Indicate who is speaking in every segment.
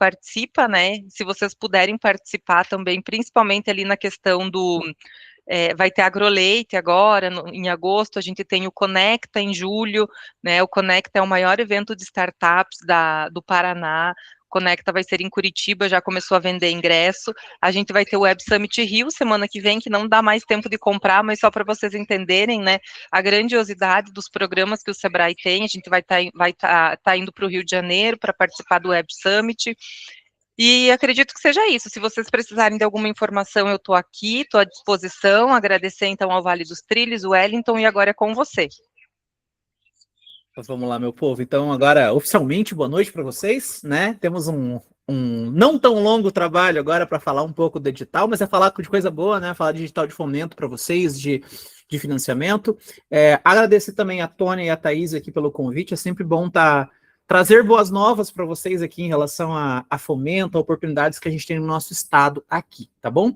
Speaker 1: participa, né? Se vocês puderem participar também, principalmente ali na questão do vai ter Agroleite agora, em agosto, a gente tem o Conecta em julho, né? O Conecta é o maior evento de startups do Paraná. O Conecta vai ser em Curitiba, já começou a vender ingresso. A gente vai ter o Web Summit Rio semana que vem, que não dá mais tempo de comprar, mas só para vocês entenderem, né? A grandiosidade dos programas que o Sebrae tem. A gente vai tá indo para o Rio de Janeiro para participar do Web Summit. E acredito que seja isso. Se vocês precisarem de alguma informação, eu estou aqui, estou à disposição. Agradecer, então, ao Vale dos Trilhos, o Wellington, e agora é com você.
Speaker 2: Mas vamos lá, meu povo. Então, agora, oficialmente, boa noite para vocês, né? Temos um não tão longo trabalho agora para falar um pouco do edital, mas é falar de coisa boa, né? Falar de digital de fomento para vocês, de financiamento. Agradecer também a Tônia e a Thaís aqui pelo convite. É sempre bom trazer boas novas para vocês aqui em relação a fomento, a oportunidades que a gente tem no nosso estado aqui, tá bom?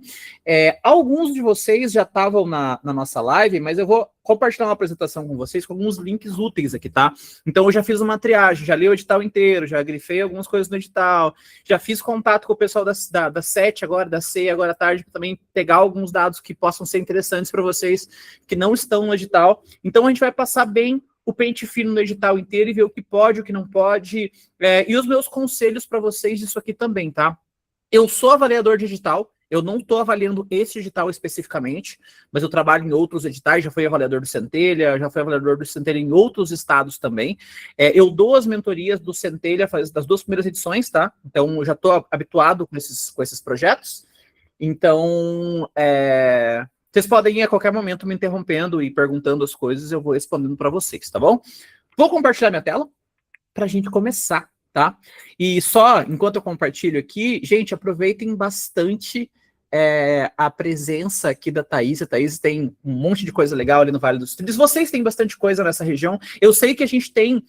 Speaker 2: Alguns de vocês já estavam na nossa live, mas eu vou compartilhar uma apresentação com vocês com alguns links úteis aqui, tá? Então eu já fiz uma triagem, já li o edital inteiro, já grifei algumas coisas no edital, já fiz contato com o pessoal da SET agora, da CEI agora à tarde, para também pegar alguns dados que possam ser interessantes para vocês, que não estão no edital. Então a gente vai passar bem o pente fino no edital inteiro e ver o que pode, o que não pode, e os meus conselhos para vocês disso aqui também, tá? Eu sou avaliador digital, eu não estou avaliando esse edital especificamente, mas eu trabalho em outros editais, já fui avaliador do Centelha, já fui avaliador do Centelha em outros estados também. Eu dou as mentorias do Centelha das 2 primeiras edições, tá? Então, eu já estou habituado com esses projetos. Então, vocês podem ir a qualquer momento me interrompendo e perguntando as coisas, eu vou respondendo para vocês, tá bom? Vou compartilhar minha tela para a gente começar, tá? E só, enquanto eu compartilho aqui, gente, aproveitem bastante a presença aqui da Thaís. A Thaís tem um monte de coisa legal ali no Vale dos Trilhos. Vocês têm bastante coisa nessa região. Eu sei que a gente tem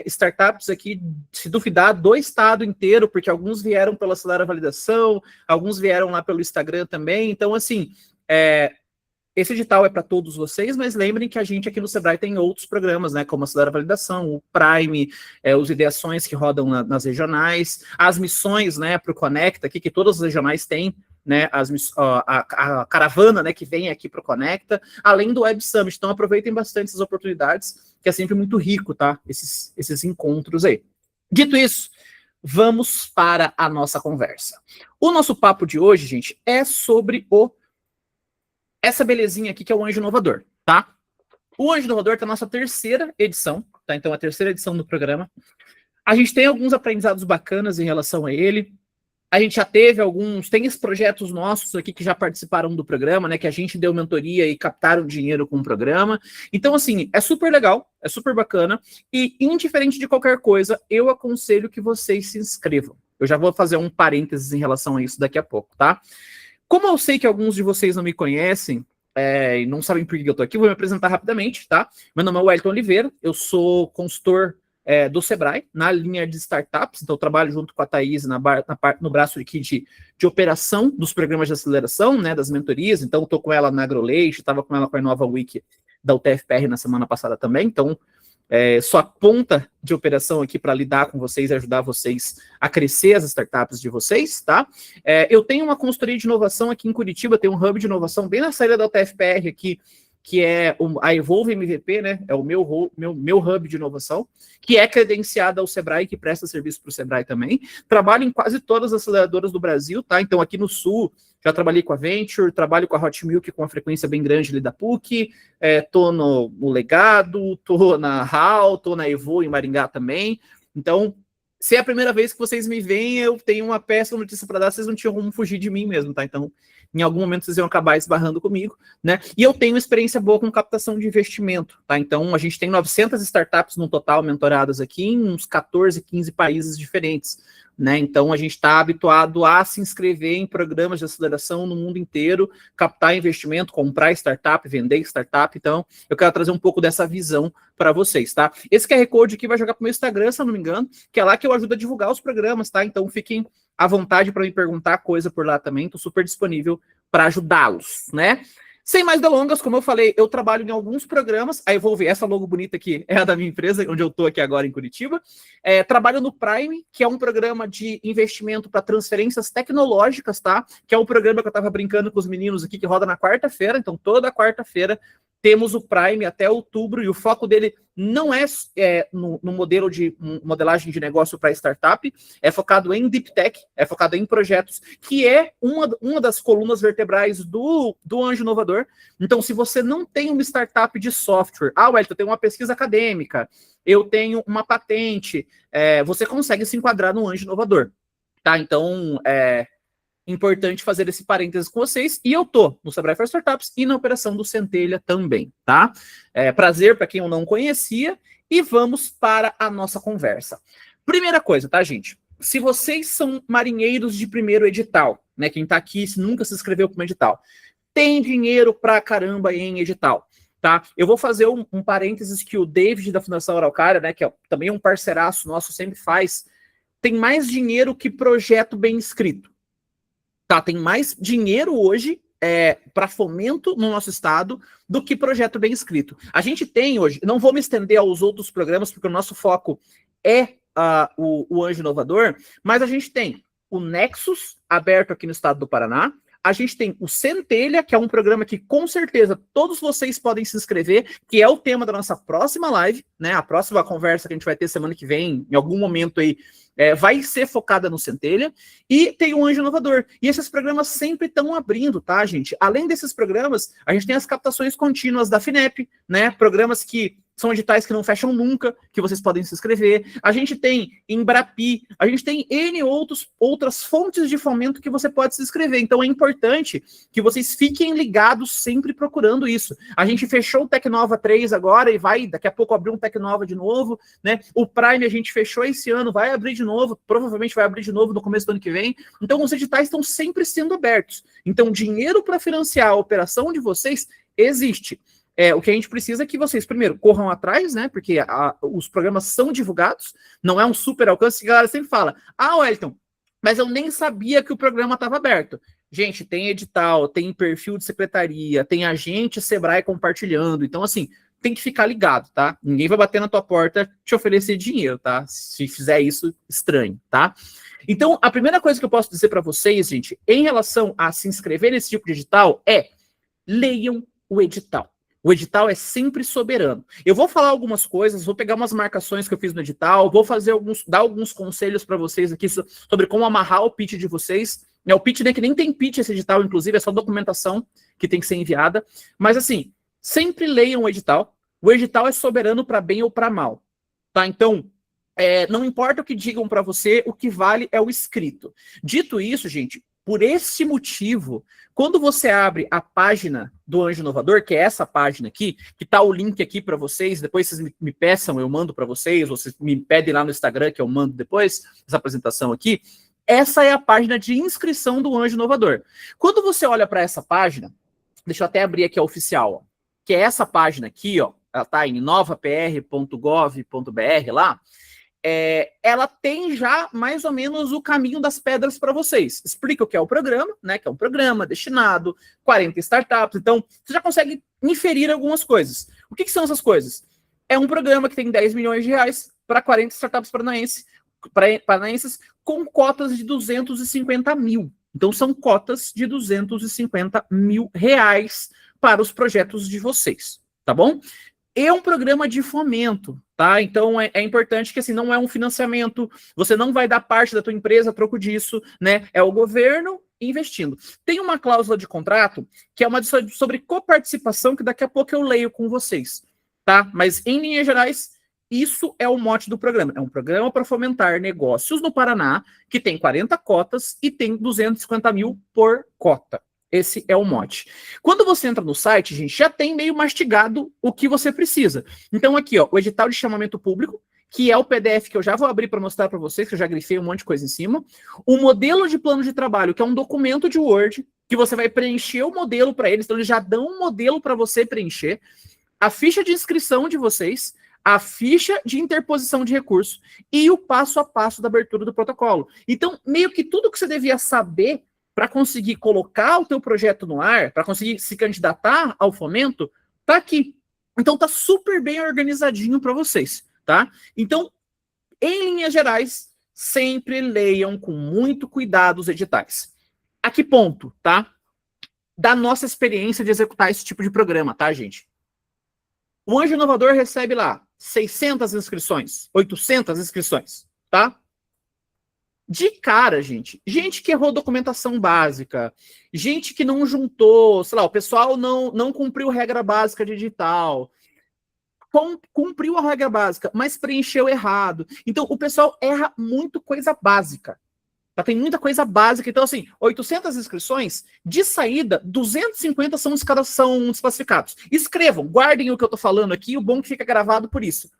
Speaker 2: startups aqui, se duvidar, do estado inteiro, porque alguns vieram pela Acelera Validação, alguns vieram lá pelo Instagram também. Então, assim, esse edital é para todos vocês, mas lembrem que a gente aqui no Sebrae tem outros programas, né, como a Acelera Validação, o Prime, os ideações que rodam nas regionais, as missões, né, para o Conecta, aqui, que todas as regionais têm, né, a caravana, né, que vem aqui para o Conecta, além do Web Summit. Então aproveitem bastante essas oportunidades, que é sempre muito rico, tá, esses encontros aí. Dito isso, vamos para a nossa conversa. O nosso papo de hoje, gente, é sobre essa belezinha aqui que é o Anjo Inovador, tá? O Anjo Inovador tá na nossa 3ª edição, tá? Então, a 3ª edição do programa. A gente tem alguns aprendizados bacanas em relação a ele. A gente já teve tem esses projetos nossos aqui que já participaram do programa, né? Que a gente deu mentoria e captaram dinheiro com o programa. Então, assim, é super legal, é super bacana. E, indiferente de qualquer coisa, eu aconselho que vocês se inscrevam. Eu já vou fazer um parênteses em relação a isso daqui a pouco, tá? Como eu sei que alguns de vocês não me conhecem e não sabem por que eu estou aqui, vou me apresentar rapidamente, tá? Meu nome é Wellington Oliveira, eu sou consultor do Sebrae, na linha de startups, então eu trabalho junto com a Thaís no braço aqui de operação dos programas de aceleração, né, das mentorias. Então eu estou com ela na Agroleite, estava com ela com a Nova Week da UTFPR na semana passada também, então sou a ponta de operação aqui para lidar com vocês e ajudar vocês a crescer as startups de vocês, tá? Eu tenho uma consultoria de inovação aqui em Curitiba, tem um hub de inovação bem na saída da UTFPR aqui, que é a Evolve MVP, né? É o meu hub de inovação, que é credenciada ao Sebrae, que presta serviço para o Sebrae também. Trabalho em quase todas as aceleradoras do Brasil, tá? Então, aqui no Sul, já trabalhei com a Venture, trabalho com a Hot Milk com uma frequência bem grande ali da PUC, tô no Legado, tô na HAL, tô na Evo em Maringá também. Então, se é a primeira vez que vocês me veem, eu tenho uma péssima notícia para dar, vocês não tinham como fugir de mim mesmo, tá? Então, em algum momento vocês iam acabar esbarrando comigo, né? E eu tenho experiência boa com captação de investimento, tá? Então, a gente tem 900 startups no total mentoradas aqui em uns 14, 15 países diferentes, né? Então, a gente está habituado a se inscrever em programas de aceleração no mundo inteiro, captar investimento, comprar startup, vender startup. Então, eu quero trazer um pouco dessa visão para vocês, tá? Esse QR Code aqui vai jogar para o meu Instagram, se eu não me engano, que é lá que eu ajudo a divulgar os programas, tá? Então, fiquem à vontade para me perguntar coisa por lá também, estou super disponível para ajudá-los, né? Sem mais delongas, como eu falei, eu trabalho em alguns programas. Aí eu vou ver, essa logo bonita aqui é a da minha empresa, onde eu estou aqui agora em Curitiba. Trabalho no Prime, que é um programa de investimento para transferências tecnológicas, tá? Que é um programa que eu estava brincando com os meninos aqui, que roda na quarta-feira. Então, toda quarta-feira temos o Prime até outubro, e o foco dele não é, no modelo de modelagem de negócio para startup, é focado em Deep Tech, é focado em projetos, que é uma das colunas vertebrais do Anjo Inovador. Então, se você não tem uma startup de software, Wellington, eu tenho uma pesquisa acadêmica, eu tenho uma patente, você consegue se enquadrar no Anjo Inovador, tá? Então, importante fazer esse parênteses com vocês, e eu tô no Sebrae for Startups e na operação do Centelha também, tá? Prazer para quem eu não conhecia, e vamos para a nossa conversa. Primeira coisa, tá, gente? Se vocês são marinheiros de primeiro edital, né, quem tá aqui nunca se inscreveu para um edital, tem dinheiro pra caramba em edital, tá? Eu vou fazer um parênteses que o David da Fundação Araucária, né, que também é um parceiraço nosso, sempre faz, tem mais dinheiro que projeto bem escrito. Tá, tem mais dinheiro hoje para fomento no nosso estado do que projeto bem escrito. A gente tem hoje, não vou me estender aos outros programas, porque o nosso foco é o Anjo Inovador, mas a gente tem o Nexus, aberto aqui no estado do Paraná, a gente tem o Centelha, que é um programa que com certeza todos vocês podem se inscrever, que é o tema da nossa próxima live, né? A próxima conversa que a gente vai ter semana que vem, em algum momento aí, vai ser focada no Centelha, e tem o Anjo Inovador. E esses programas sempre estão abrindo, tá, gente? Além desses programas, a gente tem as captações contínuas da FINEP, né? Programas que são editais que não fecham nunca, que vocês podem se inscrever. A gente tem Embrapi, a gente tem N outras fontes de fomento que você pode se inscrever. Então é importante que vocês fiquem ligados sempre procurando isso. A gente fechou o Tecnova 3 agora e vai daqui a pouco abrir um Tecnova de novo, né? O Prime a gente fechou esse ano, vai abrir de novo, provavelmente vai abrir de novo no começo do ano que vem. Então os editais estão sempre sendo abertos. Então dinheiro para financiar a operação de vocês existe. O que a gente precisa é que vocês, primeiro, corram atrás, né? Porque os programas são divulgados, não é um super alcance. A galera sempre fala, Wellington, mas eu nem sabia que o programa estava aberto. Gente, tem edital, tem perfil de secretaria, tem agente Sebrae compartilhando. Então, assim, tem que ficar ligado, tá? Ninguém vai bater na tua porta te oferecer dinheiro, tá? Se fizer isso, estranho, tá? Então, a primeira coisa que eu posso dizer para vocês, gente, em relação a se inscrever nesse tipo de edital, leiam o edital. O edital é sempre soberano. Eu vou falar algumas coisas, vou pegar umas marcações que eu fiz no edital, vou dar alguns conselhos para vocês aqui sobre como amarrar o pitch de vocês. O pitch, né, que nem tem pitch esse edital, inclusive, é só documentação que tem que ser enviada. Mas, assim, sempre leiam o edital. O edital é soberano para bem ou para mal, tá? Então, não importa o que digam para você, o que vale é o escrito. Dito isso, gente, por esse motivo, quando você abre a página do Anjo Inovador, que é essa página aqui, que tá o link aqui para vocês, depois vocês me peçam, eu mando para vocês, ou vocês me pedem lá no Instagram, que eu mando depois, essa apresentação aqui, essa é a página de inscrição do Anjo Inovador. Quando você olha para essa página, deixa eu até abrir aqui a oficial, que é essa página aqui, ó, ela tá em novapr.gov.br lá, ela tem já mais ou menos o caminho das pedras para vocês. Explica o que é o programa, né? Que é um programa destinado 40 startups. Então, você já consegue inferir algumas coisas. O que são essas coisas? É um programa que tem 10 milhões de reais para 40 startups paranaenses com cotas de 250 mil. Então, são cotas de 250 mil reais para os projetos de vocês, tá bom? É um programa de fomento, tá? Então é importante que assim, não é um financiamento, você não vai dar parte da tua empresa a troco disso, né? É o governo investindo. Tem uma cláusula de contrato que é uma sobre coparticipação que daqui a pouco eu leio com vocês, tá? Mas em linhas gerais, isso é o mote do programa. É um programa para fomentar negócios no Paraná que tem 40 cotas e tem 250 mil por cota. Esse é o mote. Quando você entra no site, gente, já tem meio mastigado o que você precisa. Então aqui, ó, o edital de chamamento público, que é o PDF que eu já vou abrir para mostrar para vocês, que eu já grifei um monte de coisa em cima. O modelo de plano de trabalho, que é um documento de Word, que você vai preencher o modelo para eles, então eles já dão um modelo para você preencher. A ficha de inscrição de vocês, a ficha de interposição de recurso e o passo a passo da abertura do protocolo. Então, meio que tudo que você devia saber para conseguir colocar o teu projeto no ar, para conseguir se candidatar ao fomento, tá aqui. Então tá super bem organizadinho para vocês, tá? Então, em linhas gerais, sempre leiam com muito cuidado os editais. A que ponto, tá? Da nossa experiência de executar esse tipo de programa, tá, gente? O Anjo Inovador recebe lá 600 inscrições, 800 inscrições, tá? De cara, gente que errou documentação básica, gente que não juntou, sei lá, o pessoal não cumpriu regra básica de edital, cumpriu a regra básica, mas preencheu errado. Então, o pessoal erra muito coisa básica. Tá? Tem muita coisa básica. Então, assim, 800 inscrições, de saída, 250 são desclassificados. Escrevam, guardem o que eu tô falando aqui, o bom que fica gravado por isso.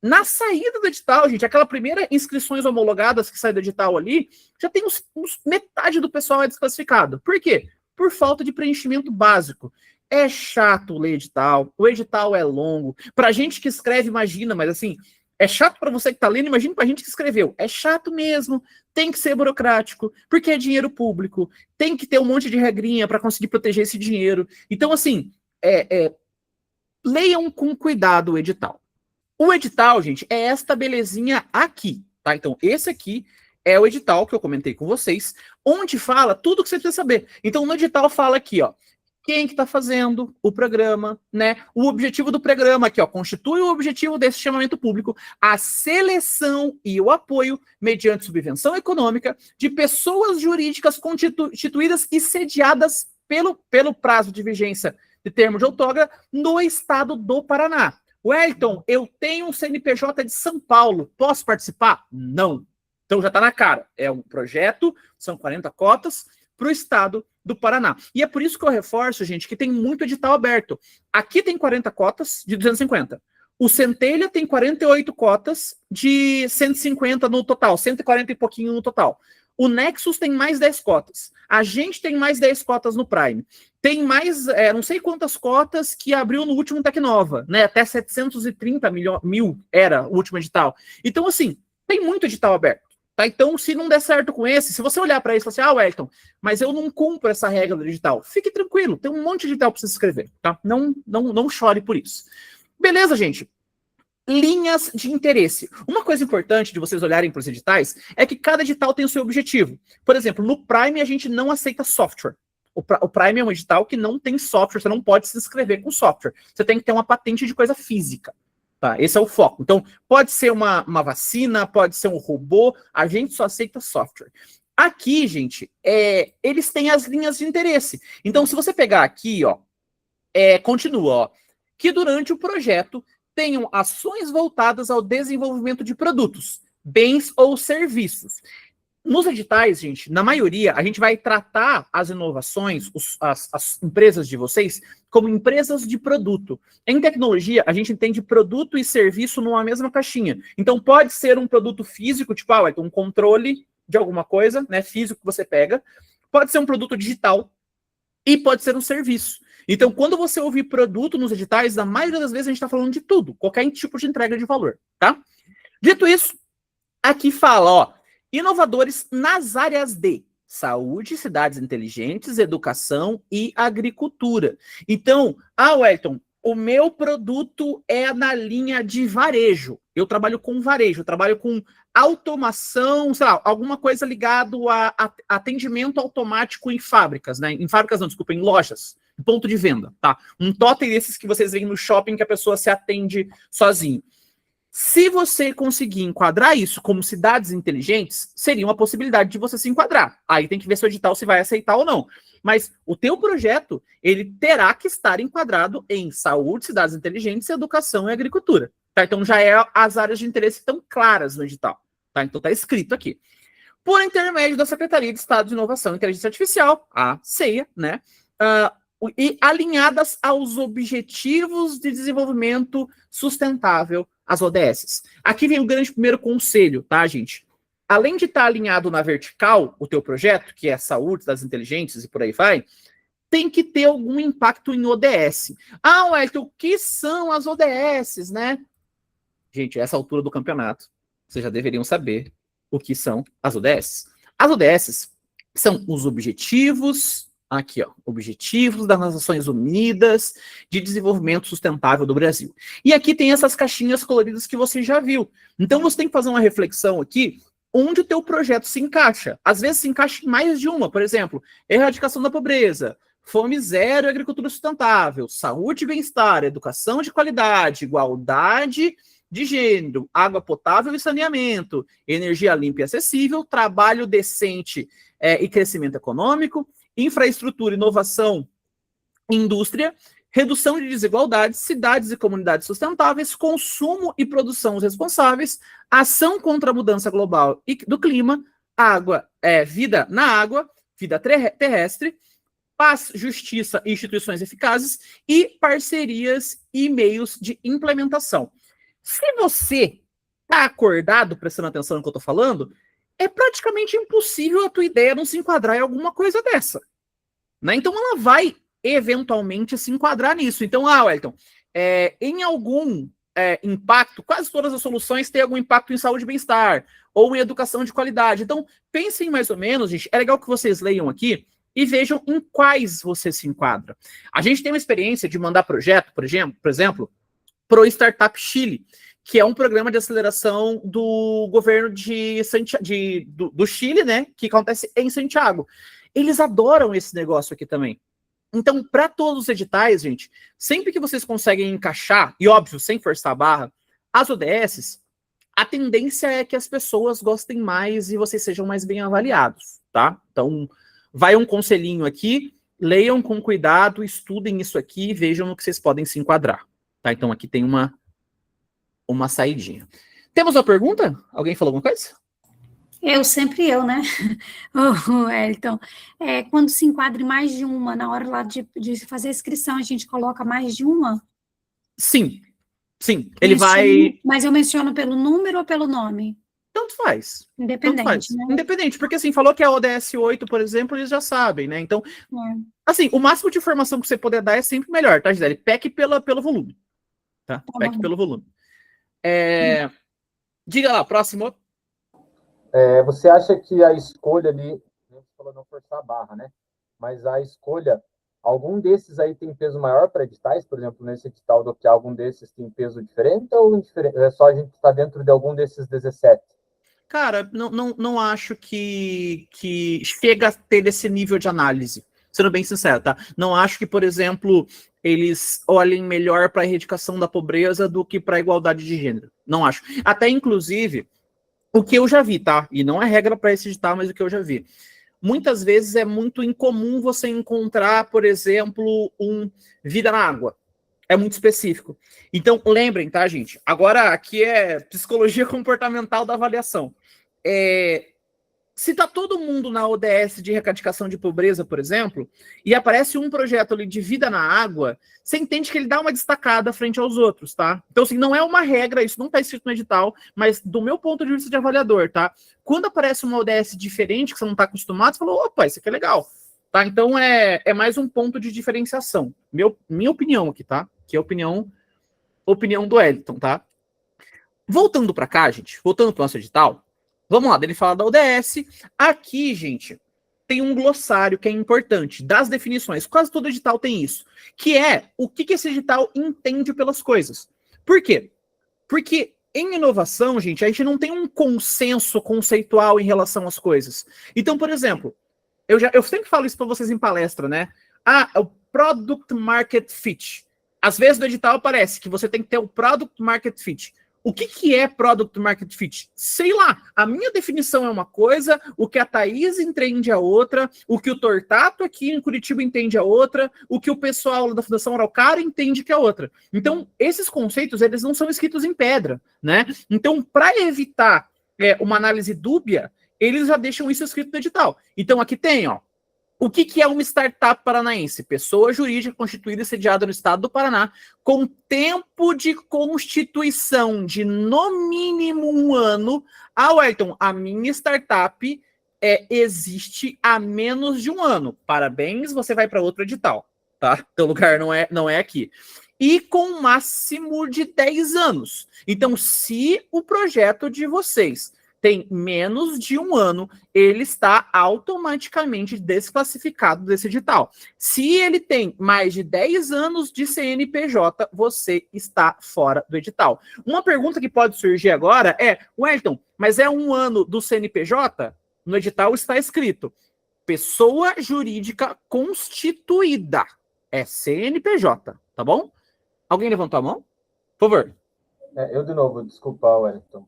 Speaker 2: Na saída do edital, gente, aquela primeira inscrições homologadas que sai do edital ali, já tem metade do pessoal é desclassificado. Por quê? Por falta de preenchimento básico. É chato ler edital, o edital é longo. Pra gente que escreve, imagina, mas assim, é chato para você que tá lendo, imagina pra gente que escreveu. É chato mesmo, tem que ser burocrático, porque é dinheiro público, tem que ter um monte de regrinha para conseguir proteger esse dinheiro. Então, assim, leiam com cuidado o edital. O edital, gente, é esta belezinha aqui, tá? Então, esse aqui é o edital que eu comentei com vocês, onde fala tudo que você precisa saber. Então, no edital fala aqui, ó, quem que tá fazendo o programa, né? O objetivo do programa aqui, ó, constitui o objetivo desse chamamento público, a seleção e o apoio, mediante subvenção econômica, de pessoas jurídicas constituídas e sediadas pelo prazo de vigência de termo de outorga no estado do Paraná. Wellington, eu tenho um CNPJ de São Paulo, posso participar? Não. Então já está na cara. É um projeto, são 40 cotas para o estado do Paraná. E é por isso que eu reforço, gente, que tem muito edital aberto. Aqui tem 40 cotas de 250. O Centelha tem 48 cotas de 150 no total, 140 e pouquinho no total. O Nexus tem mais 10 cotas. A gente tem mais 10 cotas no Prime. Tem mais, não sei quantas cotas que abriu no último Tecnova, né? Até 730 mil era o último edital. Então, assim, tem muito edital aberto. Tá? Então, se não der certo com esse, se você olhar para isso e falar assim, Wellington, mas eu não cumpro essa regra do edital, fique tranquilo, tem um monte de edital para você se inscrever. Tá? Não chore por isso. Beleza, gente? Linhas de interesse. Uma coisa importante de vocês olharem para os editais é que cada edital tem o seu objetivo. Por exemplo, no Prime a gente não aceita software. O Prime é um edital que não tem software, você não pode se inscrever com software. Você tem que ter uma patente de coisa física. Tá? Esse é o foco. Então, pode ser uma vacina, pode ser um robô, a gente só aceita software. Aqui, gente, eles têm as linhas de interesse. Então, se você pegar aqui, ó, continua, ó, que durante o projeto tenham ações voltadas ao desenvolvimento de produtos, bens ou serviços. Nos editais, gente, na maioria, a gente vai tratar as inovações, as empresas de vocês, como empresas de produto. Em tecnologia, a gente entende produto e serviço numa mesma caixinha. Então, pode ser um produto físico, tipo, um controle de alguma coisa, né, físico que você pega. Pode ser um produto digital e pode ser um serviço. Então, quando você ouvir produto nos editais, na maioria das vezes a gente está falando de tudo, qualquer tipo de entrega de valor, tá? Dito isso, aqui fala, ó, inovadores nas áreas de saúde, cidades inteligentes, educação e agricultura. Então, Wellington, o meu produto é na linha de varejo. Eu trabalho com varejo, eu trabalho com automação, sei lá, alguma coisa ligado a atendimento automático em fábricas, né? Em fábricas não, desculpa, em lojas, ponto de venda, tá? Um totem desses que vocês veem no shopping que a pessoa se atende sozinho. Se você conseguir enquadrar isso como cidades inteligentes, seria uma possibilidade de você se enquadrar. Aí tem que ver se o edital se vai aceitar ou não. Mas o teu projeto, ele terá que estar enquadrado em saúde, cidades inteligentes, educação e agricultura. Tá? Então já as áreas de interesse estão claras no edital. Tá? Então está escrito aqui. Por intermédio da Secretaria de Estado de Inovação e Inteligência Artificial, a CEIA, né? E alinhadas aos Objetivos de Desenvolvimento Sustentável, as ODS. Aqui vem o grande primeiro conselho, tá, gente? Além de estar alinhado na vertical, o teu projeto, que é saúde, das inteligentes e por aí vai, tem que ter algum impacto em ODS. Wellington, o que são as ODS, né? Gente, essa altura do campeonato, vocês já deveriam saber o que são as ODS. As ODS são os objetivos, aqui, ó, objetivos das Nações Unidas de Desenvolvimento Sustentável do Brasil. E aqui tem essas caixinhas coloridas que você já viu. Então você tem que fazer uma reflexão aqui onde o teu projeto se encaixa. Às vezes se encaixa em mais de uma, por exemplo, erradicação da pobreza, fome zero e agricultura sustentável, saúde e bem-estar, educação de qualidade, igualdade de gênero, água potável e saneamento, energia limpa e acessível, trabalho decente e crescimento econômico, infraestrutura, inovação, indústria, redução de desigualdades, cidades e comunidades sustentáveis, consumo e produção responsáveis, ação contra a mudança global e do clima, vida na água, vida terrestre, paz, justiça e instituições eficazes e parcerias e meios de implementação. Se você está acordado, prestando atenção no que eu estou falando, é praticamente impossível a tua ideia não se enquadrar em alguma coisa dessa. Né? Então ela vai eventualmente se enquadrar nisso. Então, Wellington, em algum impacto, quase todas as soluções têm algum impacto em saúde e bem-estar, ou em educação de qualidade. Então, pensem mais ou menos, gente, é legal que vocês leiam aqui e vejam em quais você se enquadra. A gente tem uma experiência de mandar projeto, por exemplo, para o Startup Chile, que é um programa de aceleração do governo do Chile, né, que acontece em Santiago. Eles adoram esse negócio aqui também. Então, para todos os editais, gente, sempre que vocês conseguem encaixar, e óbvio, sem forçar a barra, as ODSs, a tendência é que as pessoas gostem mais e vocês sejam mais bem avaliados, tá? Então, vai um conselhinho aqui, leiam com cuidado, estudem isso aqui e vejam no que vocês podem se enquadrar, tá? Então, aqui tem uma saidinha. Temos uma pergunta? Alguém falou alguma coisa?
Speaker 3: Sempre eu, né? Elton, quando se enquadra em mais de uma, na hora lá de fazer a inscrição, a gente coloca mais de uma?
Speaker 2: Sim, ele vai...
Speaker 3: Mas eu menciono pelo número ou pelo nome?
Speaker 2: Tanto faz.
Speaker 3: Independente, né?
Speaker 2: Independente, porque assim, falou que é ODS 8, por exemplo, eles já sabem, né? Então, assim, o máximo de informação que você puder dar é sempre melhor, tá, Gisele? PEC pelo volume, tá? PEC pelo volume. Diga lá, próximo.
Speaker 4: Você acha que a escolha ali, você falou não forçar a barra, né? Mas a escolha, algum desses aí tem peso maior para editais? Por exemplo, nesse edital do que algum desses tem peso diferente ou é só a gente estar dentro de algum desses 17?
Speaker 2: Cara, não acho que chega a ter esse nível de análise, sendo bem sincero, tá? Não acho que, por exemplo, eles olhem melhor para a erradicação da pobreza do que para a igualdade de gênero. Não acho. Até, inclusive, o que eu já vi, tá? E não é regra para esse edital, mas o que eu já vi. Muitas vezes é muito incomum você encontrar, por exemplo, vida na água. É muito específico. Então, lembrem, tá, gente? Agora, aqui é psicologia comportamental da avaliação. Se tá todo mundo na ODS de erradicação de pobreza, por exemplo, e aparece um projeto ali de vida na água, você entende que ele dá uma destacada frente aos outros, tá? Então, assim, não é uma regra, isso não tá escrito no edital, mas do meu ponto de vista de avaliador, tá? Quando aparece uma ODS diferente, que você não tá acostumado, você falou, opa, isso aqui é legal, tá? Então, é mais um ponto de diferenciação. Minha opinião aqui, tá? Que é a opinião do Wellington, tá? Voltando pra cá, gente, voltando pro nosso edital, vamos lá, ele fala da ODS. Aqui, gente, tem um glossário que é importante, das definições. Quase todo edital tem isso. Que é o que esse edital entende pelas coisas. Por quê? Porque em inovação, gente, a gente não tem um consenso conceitual em relação às coisas. Então, por exemplo, eu sempre falo isso para vocês em palestra, né? O Product Market Fit. Às vezes no edital aparece que você tem que ter o Product Market Fit. O que é Product Market Fit? Sei lá, a minha definição é uma coisa, o que a Thaís entende é outra, o que o Tortato aqui em Curitiba entende é outra, o que o pessoal da Fundação Araucária entende que é outra. Então, esses conceitos, eles não são escritos em pedra, né? Então, para evitar uma análise dúbia, eles já deixam isso escrito no edital. Então, aqui tem, ó, o que é uma startup paranaense? Pessoa jurídica constituída e sediada no estado do Paraná, com tempo de constituição de no mínimo 1 ano. Wellington, a minha startup existe há menos de 1 ano. Parabéns, você vai para outro edital, tá? Teu lugar não é aqui. E com um máximo de 10 anos. Então, se o projeto de vocês tem menos de 1 ano, ele está automaticamente desclassificado desse edital. Se ele tem mais de 10 anos de CNPJ, você está fora do edital. Uma pergunta que pode surgir agora é, Wellington, mas é 1 ano do CNPJ? No edital está escrito, pessoa jurídica constituída. É CNPJ, tá bom? Alguém levantou a mão? Por favor.
Speaker 4: Eu de novo, desculpa, Wellington.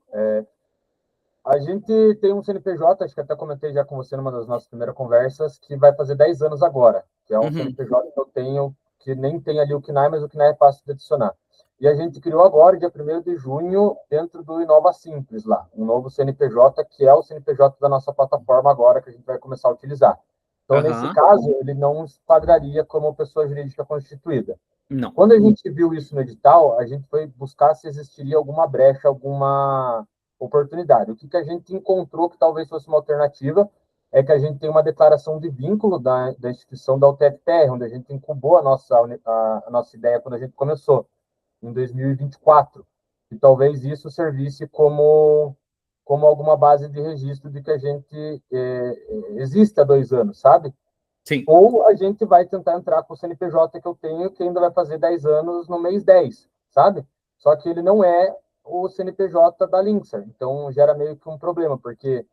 Speaker 4: A gente tem um CNPJ, acho que até comentei já com você numa das nossas primeiras conversas, que vai fazer 10 anos agora, que é um CNPJ que eu tenho, que nem tem ali o CNAE, mas o CNAE é fácil de adicionar. E a gente criou agora, dia 1º de junho, dentro do Inova Simples lá, um novo CNPJ, que é o CNPJ da nossa plataforma agora, que a gente vai começar a utilizar. Então, nesse caso, ele não se enquadraria como pessoa jurídica constituída.
Speaker 2: Não.
Speaker 4: Quando a gente viu isso no edital, a gente foi buscar se existiria alguma brecha, alguma oportunidade. O que a gente encontrou que talvez fosse uma alternativa é que a gente tem uma declaração de vínculo da instituição da UTF-PR, onde a gente incubou a nossa ideia quando a gente começou, em 2024. E talvez isso servisse como alguma base de registro de que a gente existe há 2 anos, sabe?
Speaker 2: Sim.
Speaker 4: Ou a gente vai tentar entrar com o CNPJ que eu tenho, que ainda vai fazer 10 anos no mês 10, sabe? Só que ele não é o CNPJ da Linksar, então gera meio que um problema, porque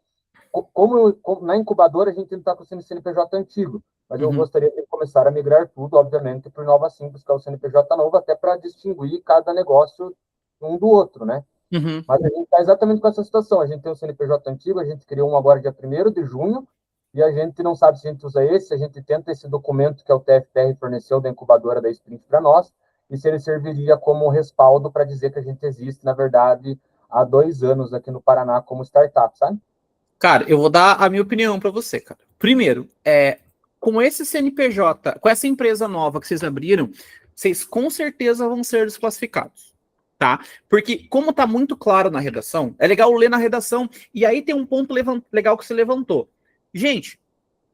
Speaker 4: como na incubadora a gente está com o CNPJ antigo, mas eu gostaria de começar a migrar tudo, obviamente, para o Inova Simples, que é o CNPJ novo, até para distinguir cada negócio um do outro, né? Mas a gente está exatamente com essa situação, a gente tem o CNPJ antigo, a gente criou um agora dia 1º de junho, e a gente não sabe se a gente usa esse, a gente tenta esse documento que a UTF-PR forneceu da incubadora da Sprint para nós, e se ele serviria como respaldo para dizer que a gente existe, na verdade, há 2 anos aqui no Paraná como startup, sabe?
Speaker 2: Cara, eu vou dar a minha opinião para você, cara. Primeiro, com esse CNPJ, com essa empresa nova que vocês abriram, vocês com certeza vão ser desclassificados, tá? Porque, como tá muito claro na redação, é legal ler na redação, e aí tem um ponto legal que você levantou. Gente,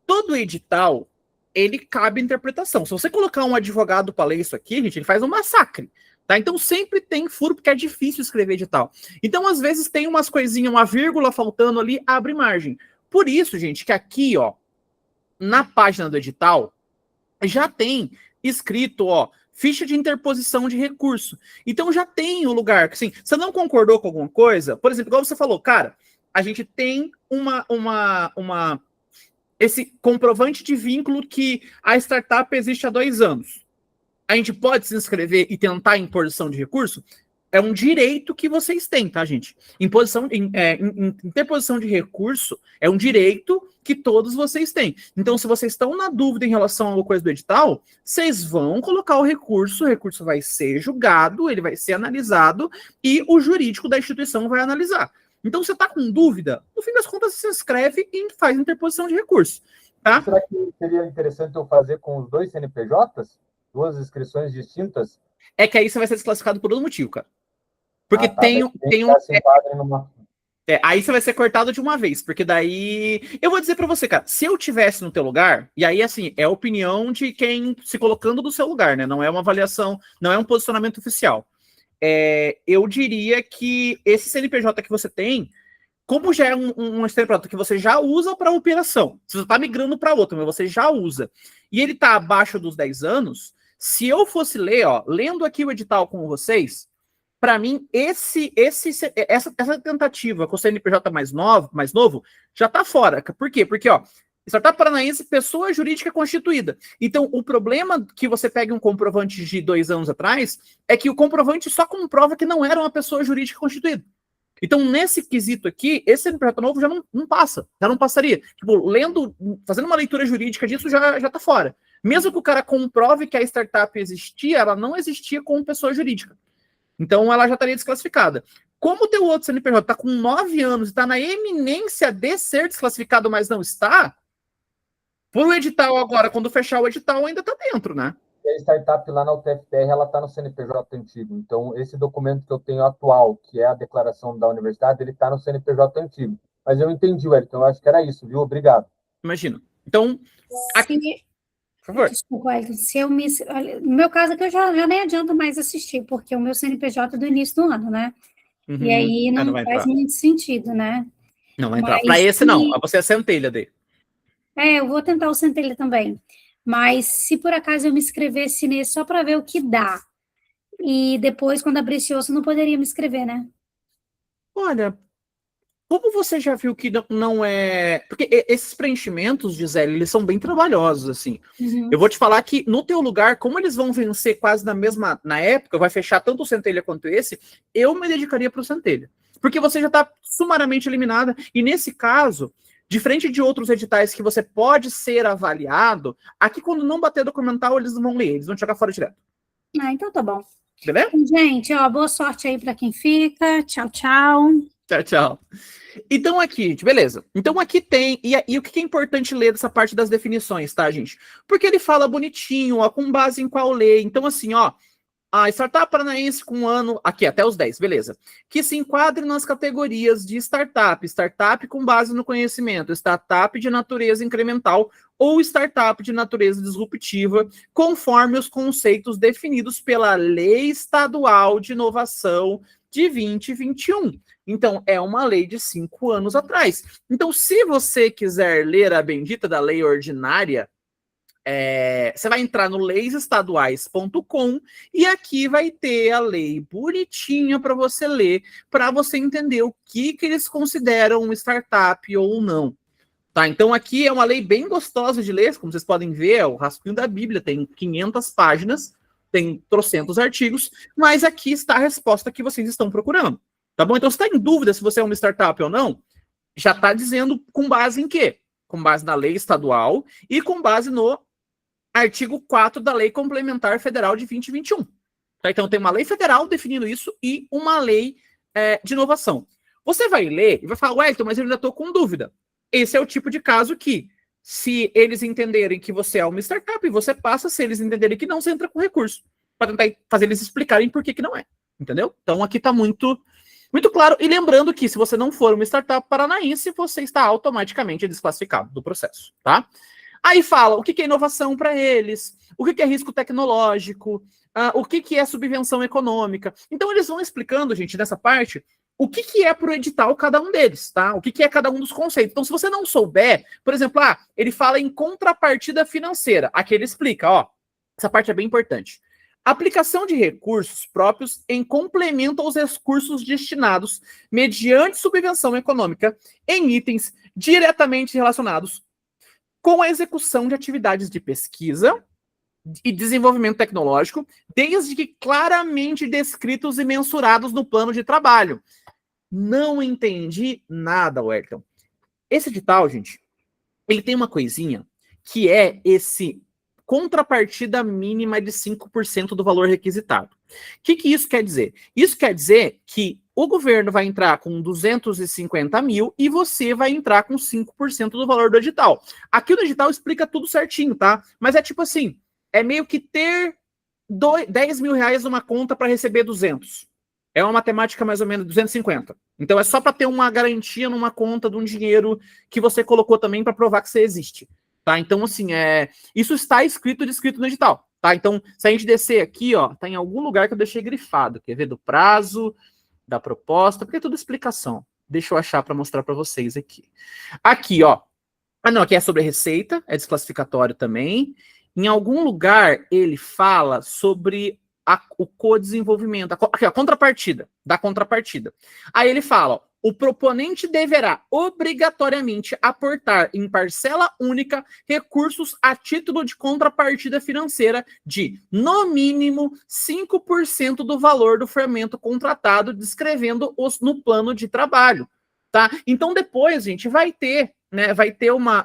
Speaker 2: todo edital, ele cabe interpretação. Se você colocar um advogado para ler isso aqui, gente, ele faz um massacre, tá? Então sempre tem furo, porque é difícil escrever edital. Então, às vezes, tem umas coisinhas, uma vírgula faltando ali, abre margem. Por isso, gente, que aqui, ó, na página do edital, já tem escrito, ó, ficha de interposição de recurso. Então já tem o lugar, assim, você não concordou com alguma coisa, por exemplo, igual você falou, cara, a gente tem esse comprovante de vínculo que a startup existe há 2 anos. A gente pode se inscrever e tentar imposição de recurso? É um direito que vocês têm, tá, gente? Interposição de recurso é um direito que todos vocês têm. Então, se vocês estão na dúvida em relação a alguma coisa do edital, vocês vão colocar o recurso vai ser julgado, ele vai ser analisado e o jurídico da instituição vai analisar. Então, você está com dúvida, no fim das contas, você se inscreve e faz interposição de recurso. Tá?
Speaker 4: Será que seria interessante eu fazer com os 2 CNPJs? 2 inscrições distintas?
Speaker 2: É que aí você vai ser desclassificado por outro motivo, cara. Porque tem um... aí você vai ser cortado de uma vez, porque daí... Eu vou dizer pra você, cara, se eu tivesse no teu lugar, e aí, assim, é a opinião de quem se colocando no seu lugar, né? Não é uma avaliação, não é um posicionamento oficial. Eu diria que esse CNPJ que você tem, como já é um CNPJ que você já usa para operação, você está migrando para outro, mas você já usa, e ele está abaixo dos 10 anos, se eu fosse ler, ó, lendo aqui o edital com vocês, para mim, essa tentativa com o CNPJ mais novo já está fora. Por quê? Porque, ó, startup paranaense, pessoa jurídica constituída. Então, o problema que você pega um comprovante de 2 anos atrás é que o comprovante só comprova que não era uma pessoa jurídica constituída. Então, nesse quesito aqui, esse CNPJ novo já não passa, já não passaria. Tipo, fazendo uma leitura jurídica disso, já tá fora. Mesmo que o cara comprove que a startup existia, ela não existia como pessoa jurídica. Então, ela já estaria desclassificada. Como o teu outro CNPJ está com 9 anos e está na eminência de ser desclassificado, mas não está, por o edital agora, quando fechar o edital, ainda está dentro, né?
Speaker 4: E a startup lá na UTF-PR, ela está no CNPJ antigo. Então, esse documento que eu tenho atual, que é a declaração da universidade, ele está no CNPJ antigo. Mas eu entendi, Wellington, eu acho que era isso, viu? Obrigado.
Speaker 2: Imagina. Então, aqui... Por favor.
Speaker 3: Desculpa, Wellington, no meu caso aqui eu já nem adianto mais assistir, porque o meu CNPJ é do início do ano, né? E aí não faz muito sentido, né?
Speaker 2: Não vai entrar.
Speaker 3: Mas
Speaker 2: Para esse, não.
Speaker 3: se-
Speaker 2: Você é centelha dele.
Speaker 3: eu vou tentar o Centelha também. Mas se por acaso eu me inscrevesse nesse só para ver o que dá, e depois, quando abrisse osso, eu não poderia me inscrever, né?
Speaker 2: Olha, como você já viu que não é... Porque esses preenchimentos, Gisele, eles são bem trabalhosos, assim.
Speaker 3: Uhum.
Speaker 2: Eu vou te falar que, no teu lugar, como eles vão vencer quase na época, vai fechar tanto o Centelha quanto esse, eu me dedicaria para o Centelha. Porque você já está sumariamente eliminada. E nesse caso, diferente de outros editais que você pode ser avaliado, aqui quando não bater documental, eles não vão ler, eles vão te jogar fora direto.
Speaker 3: Então tá bom.
Speaker 2: Beleza?
Speaker 3: Gente, boa sorte aí para quem fica. Tchau, tchau.
Speaker 2: Tchau, tchau. Então aqui, gente, beleza. Então aqui tem, e o que é importante ler dessa parte das definições, tá, gente? Porque ele fala bonitinho, ó, com base em qual lei. Então assim, ó, a startup paranaense com um ano, aqui até os 10, beleza. Que se enquadre nas categorias de startup com base no conhecimento, startup de natureza incremental ou startup de natureza disruptiva, conforme os conceitos definidos pela Lei Estadual de Inovação de 2021. Então, é uma lei de 5 anos atrás. Então, se você quiser ler a bendita da lei ordinária, você vai entrar no leisestaduais.com e aqui vai ter a lei bonitinha para você ler, para você entender o que eles consideram uma startup ou não. Tá, então aqui é uma lei bem gostosa de ler, como vocês podem ver, é o rascunho da Bíblia, tem 500 páginas, tem trocentos artigos, mas aqui está a resposta que vocês estão procurando. Tá bom? Então, se está em dúvida se você é uma startup ou não, já está dizendo com base em quê? Com base na lei estadual e com base no artigo 4 da Lei Complementar Federal de 2021. Tá? Então, tem uma lei federal definindo isso e uma lei de inovação. Você vai ler e vai falar, Wellington, mas eu ainda estou com dúvida. Esse é o tipo de caso que, se eles entenderem que você é uma startup, você passa, se eles entenderem que não, você entra com recurso, para tentar fazer eles explicarem por que não é. Entendeu? Então, aqui está muito claro. E lembrando que, se você não for uma startup paranaense, você está automaticamente desclassificado do processo, tá? Aí fala o que é inovação para eles, o que é risco tecnológico, o que é subvenção econômica. Então, eles vão explicando, gente, nessa parte, o que é para o edital cada um deles, tá? O que é cada um dos conceitos. Então, se você não souber, por exemplo, ele fala em contrapartida financeira. Aqui ele explica, ó, essa parte é bem importante. Aplicação de recursos próprios em complemento aos recursos destinados mediante subvenção econômica em itens diretamente relacionados com a execução de atividades de pesquisa e desenvolvimento tecnológico, desde que claramente descritos e mensurados no plano de trabalho. Não entendi nada, Wellington. Esse edital, gente, ele tem uma coisinha que é esse contrapartida mínima de 5% do valor requisitado. O que isso quer dizer? Isso quer dizer que o governo vai entrar com 250 mil e você vai entrar com 5% do valor do edital. Aqui no edital explica tudo certinho, tá? Mas é tipo assim, é meio que ter 10 mil reais numa conta para receber 200. É uma matemática mais ou menos 250. Então é só para ter uma garantia numa conta de um dinheiro que você colocou também para provar que você existe. Tá? Então, assim, isso está escrito no edital. Tá? Então, se a gente descer aqui, ó, tá em algum lugar que eu deixei grifado. Quer ver? Do prazo, da proposta, porque é tudo explicação. Deixa eu achar para mostrar para vocês aqui. Aqui, ó. Não, aqui é sobre receita, é desclassificatório também. Em algum lugar ele fala sobre o co-desenvolvimento, a contrapartida, da contrapartida. Aí ele fala, ó, o proponente deverá obrigatoriamente aportar em parcela única recursos a título de contrapartida financeira de, no mínimo, 5% do valor do fermento contratado, descrevendo-os no plano de trabalho. Tá? Então, depois, gente, vai ter uma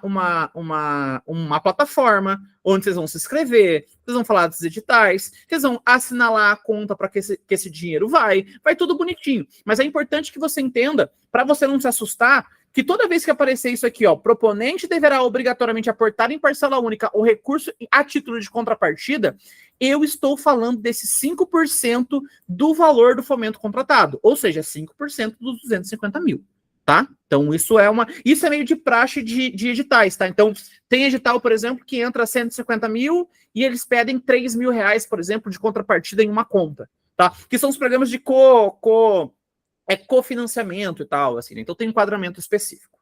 Speaker 2: plataforma onde vocês vão se inscrever, vocês vão falar dos editais, vocês vão assinalar a conta para que esse dinheiro vai tudo bonitinho. Mas é importante que você entenda, para você não se assustar, que toda vez que aparecer isso aqui, ó, proponente deverá obrigatoriamente aportar em parcela única o recurso a título de contrapartida, eu estou falando desse 5% do valor do fomento contratado, ou seja, 5% dos 250 mil. Tá? Então, isso é meio de praxe de editais, tá? Então, tem edital, por exemplo, que entra 150 mil e eles pedem 3 mil reais, por exemplo, de contrapartida em uma conta, tá? Que são os programas de é cofinanciamento e tal, assim, né? Então tem um enquadramento específico.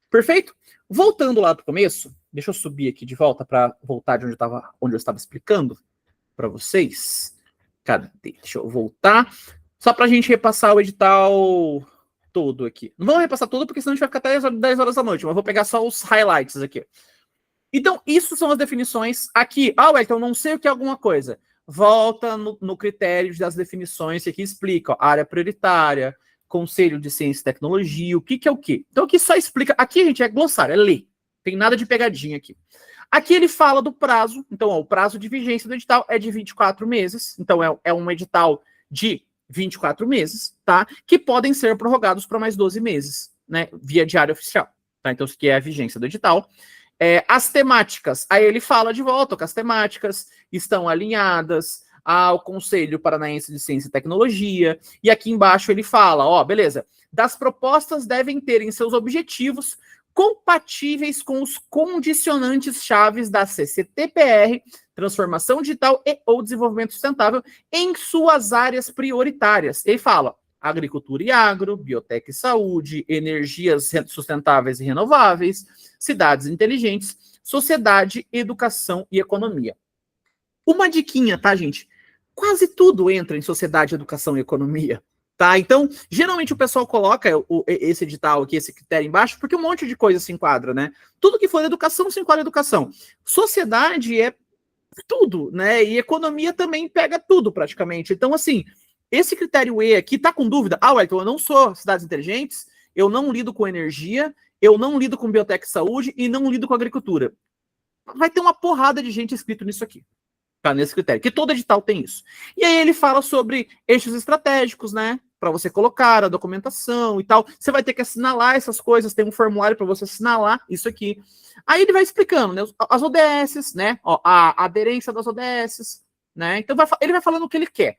Speaker 2: Perfeito? Voltando lá do começo, deixa eu subir aqui de volta para voltar de onde eu estava explicando para vocês. Cadê? Deixa eu voltar. Só para a gente repassar o edital todo aqui. Não vamos repassar tudo, porque senão a gente vai ficar até 10 horas da noite, mas vou pegar só os highlights aqui. Então, isso são as definições aqui. Então não sei o que é alguma coisa. Volta no critério das definições que aqui explica, ó, área prioritária, Conselho de Ciência e Tecnologia, o que é o quê? Então aqui só explica, aqui, gente, é glossário, é lei. Tem nada de pegadinha aqui. Aqui ele fala do prazo, então ó, o prazo de vigência do edital é de 24 meses, então é um edital de 24 meses, tá? Que podem ser prorrogados para mais 12 meses, né? Via diário oficial, tá? Então isso aqui é a vigência do edital. As temáticas, aí ele fala de volta que as temáticas estão alinhadas ao Conselho Paranaense de Ciência e Tecnologia, e aqui embaixo ele fala, ó, beleza, das propostas devem ter em seus objetivos compatíveis com os condicionantes chaves da CCTPR, transformação digital e ou desenvolvimento sustentável, em suas áreas prioritárias. Ele fala agricultura e agro, biotec e saúde, energias sustentáveis e renováveis, cidades inteligentes, sociedade, educação e economia. Uma diquinha, tá, gente? Quase tudo entra em sociedade, educação e economia, tá? Então, geralmente o pessoal coloca esse edital aqui, esse critério embaixo, porque um monte de coisa se enquadra, né? Tudo que for educação se enquadra educação. Sociedade é tudo, né? E economia também pega tudo, praticamente. Então, assim, esse critério E aqui, tá com dúvida? Então eu não sou cidades inteligentes, eu não lido com energia, eu não lido com biotec e saúde e não lido com agricultura. Vai ter uma porrada de gente escrito nisso aqui. Tá, nesse critério, que todo edital tem isso. E aí ele fala sobre eixos estratégicos, né, para você colocar a documentação e tal. Você vai ter que assinalar essas coisas, tem um formulário para você assinalar isso aqui. Aí ele vai explicando, né, as ODS, né, ó, a aderência das ODS, né, então ele vai falando o que ele quer.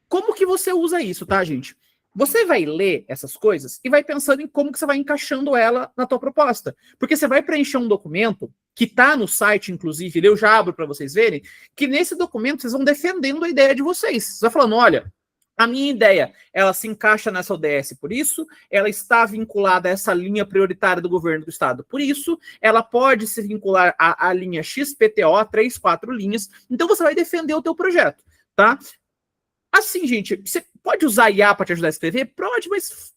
Speaker 2: Como que você usa isso, tá, gente? Você vai ler essas coisas e vai pensando em como que você vai encaixando ela na tua proposta. Porque você vai preencher um documento que está no site, inclusive, eu já abro para vocês verem, que nesse documento vocês vão defendendo a ideia de vocês. Você vai falando, olha, a minha ideia, ela se encaixa nessa ODS por isso, ela está vinculada a essa linha prioritária do governo do estado por isso, ela pode se vincular à linha XPTO, 3, 4 linhas, então você vai defender o teu projeto, tá? Assim, gente, você pode usar IA para te ajudar a escrever? Pode, mas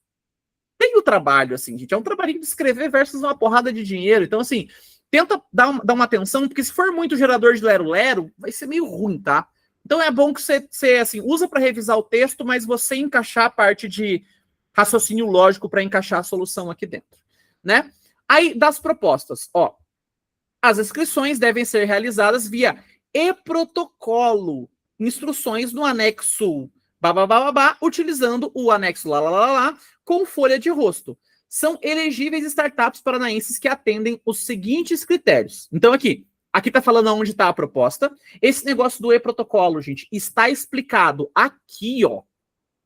Speaker 2: tem o trabalho, assim, gente. É um trabalhinho de escrever versus uma porrada de dinheiro. Então, assim, tenta dar uma atenção, porque se for muito gerador de lero-lero, vai ser meio ruim, tá? Então é bom que você assim, usa para revisar o texto, mas você encaixar a parte de raciocínio lógico para encaixar a solução aqui dentro, né? Aí, das propostas, ó. As inscrições devem ser realizadas via e-protocolo. Instruções no anexo utilizando o anexo com folha de rosto. São elegíveis startups paranaenses que atendem os seguintes critérios. Então aqui tá falando onde está a proposta. Esse negócio do e-protocolo, gente, está explicado aqui, ó.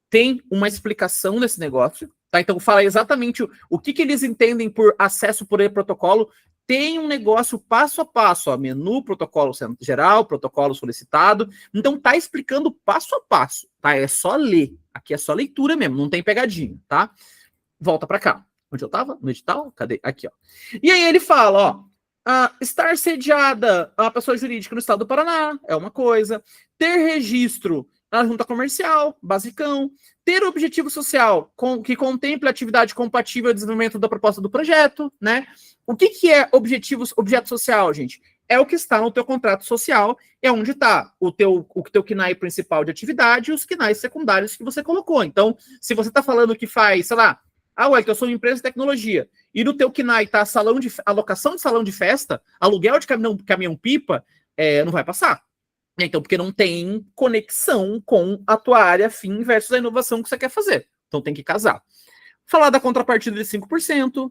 Speaker 2: Tem uma explicação nesse negócio, tá? Então fala exatamente o que eles entendem por acesso por e-protocolo. Tem um negócio passo a passo, ó, menu, protocolo geral, protocolo solicitado. Então tá explicando passo a passo, tá? É só ler. Aqui é só leitura mesmo, não tem pegadinha, tá? Volta para cá. Onde eu tava? No edital? Cadê? Aqui, ó. E aí ele fala, ó, estar sediada a pessoa jurídica no estado do Paraná é uma coisa. Ter registro na junta comercial, basicão. Ter objetivo social que contemple atividade compatível ao desenvolvimento da proposta do projeto, né? O que é objeto social, gente? É o que está no teu contrato social, é onde está o teu KNAI principal de atividade e os KNAIs secundários que você colocou. Então, se você está falando que faz, sei lá, eu sou uma empresa de tecnologia, e no teu KNAI está alocação de salão de festa, aluguel de caminhão-pipa, não vai passar. Então, porque não tem conexão com a tua área fim versus a inovação que você quer fazer. Então, tem que casar. Falar da contrapartida de 5%,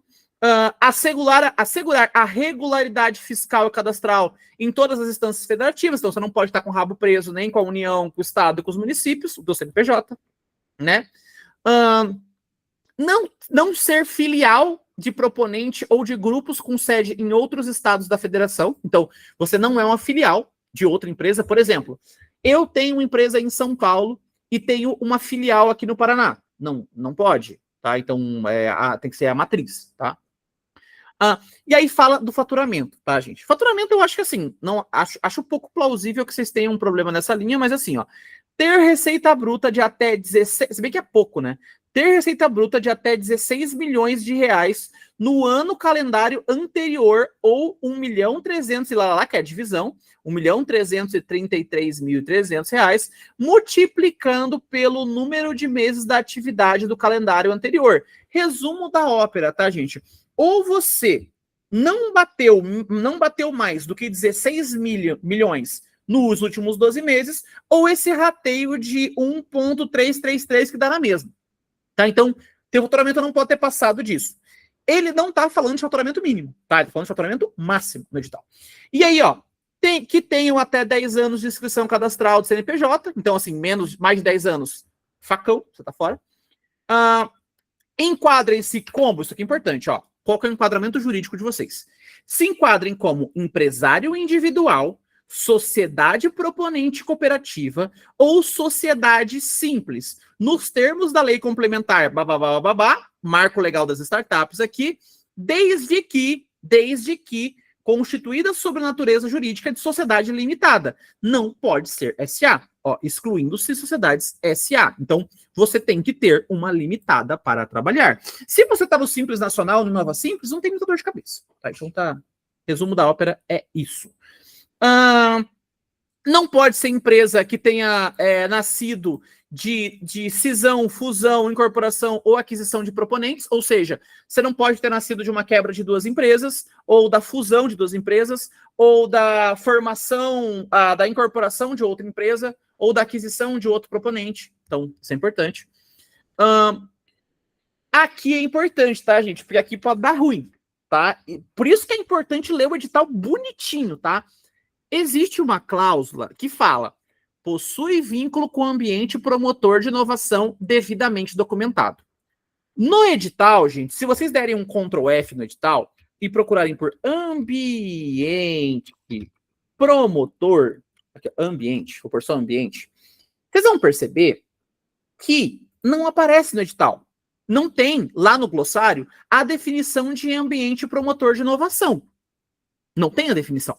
Speaker 2: assegurar a regularidade fiscal e cadastral em todas as instâncias federativas. Então, você não pode estar com o rabo preso nem com a União, com o Estado e com os municípios, do CNPJ, né? Não ser filial de proponente ou de grupos com sede em outros estados da federação. Então, você não é uma filial de outra empresa. Por exemplo, eu tenho uma empresa em São Paulo e tenho uma filial aqui no Paraná. Não pode, tá? Então, tem que ser a matriz, tá? E aí fala do faturamento, tá, gente? Faturamento eu acho que, assim, não acho pouco plausível que vocês tenham um problema nessa linha, mas assim, ó, ter receita bruta de até 16, se bem que é pouco, né? Ter receita bruta de até 16 milhões de reais no ano calendário anterior ou 1.300.000, lá, que é a divisão, 1.333.300 reais, multiplicando pelo número de meses da atividade do calendário anterior. Resumo da ópera, tá, gente? Ou você não bateu mais do que 16 milhões nos últimos 12 meses, ou esse rateio de 1,333 que dá na mesma. Tá? Então, teu faturamento não pode ter passado disso. Ele não tá falando de faturamento mínimo, tá? Ele tá falando de faturamento máximo no edital. E aí, ó, que tenham até 10 anos de inscrição cadastral do CNPJ, então, assim, mais de 10 anos, facão, você tá fora. Enquadrem-se como, isso aqui é importante, ó. Qual que é o enquadramento jurídico de vocês? Se enquadrem como empresário individual, sociedade proponente cooperativa ou sociedade simples, nos termos da lei complementar, marco legal das startups aqui, desde que constituída sob a natureza jurídica de sociedade limitada. Não pode ser SA, ó, excluindo-se sociedades SA. Então, você tem que ter uma limitada para trabalhar. Se você está no Simples Nacional, no Nova Simples, não tem muita dor de cabeça. Tá? Então, resumo da ópera é isso. Não pode ser empresa que tenha nascido de cisão, fusão, incorporação ou aquisição de proponentes, ou seja, você não pode ter nascido de uma quebra de duas empresas, ou da fusão de duas empresas, ou da formação, da incorporação de outra empresa, ou da aquisição de outro proponente. Então, isso é importante. Aqui é importante, tá, gente? Porque aqui pode dar ruim, tá? E por isso que é importante ler o edital bonitinho, tá? Existe uma cláusula que fala: possui vínculo com o ambiente promotor de inovação devidamente documentado. No edital, gente, se vocês derem um Ctrl F no edital e procurarem por ambiente promotor, aqui, ambiente, vou pôr só ambiente, vocês vão perceber que não aparece no edital. Não tem lá no glossário a definição de ambiente promotor de inovação. Não tem a definição.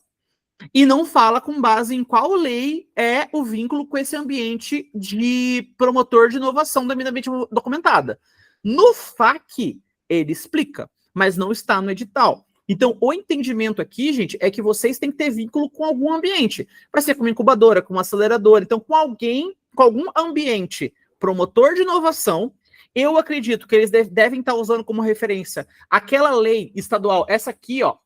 Speaker 2: E não fala com base em qual lei é o vínculo com esse ambiente de promotor de inovação devidamente documentada. No FAQ, ele explica, mas não está no edital. Então, o entendimento aqui, gente, é que vocês têm que ter vínculo com algum ambiente. Para ser com uma incubadora, com uma aceleradora. Então, com algum ambiente promotor de inovação. Eu acredito que eles devem estar usando como referência aquela lei estadual, essa aqui, ó.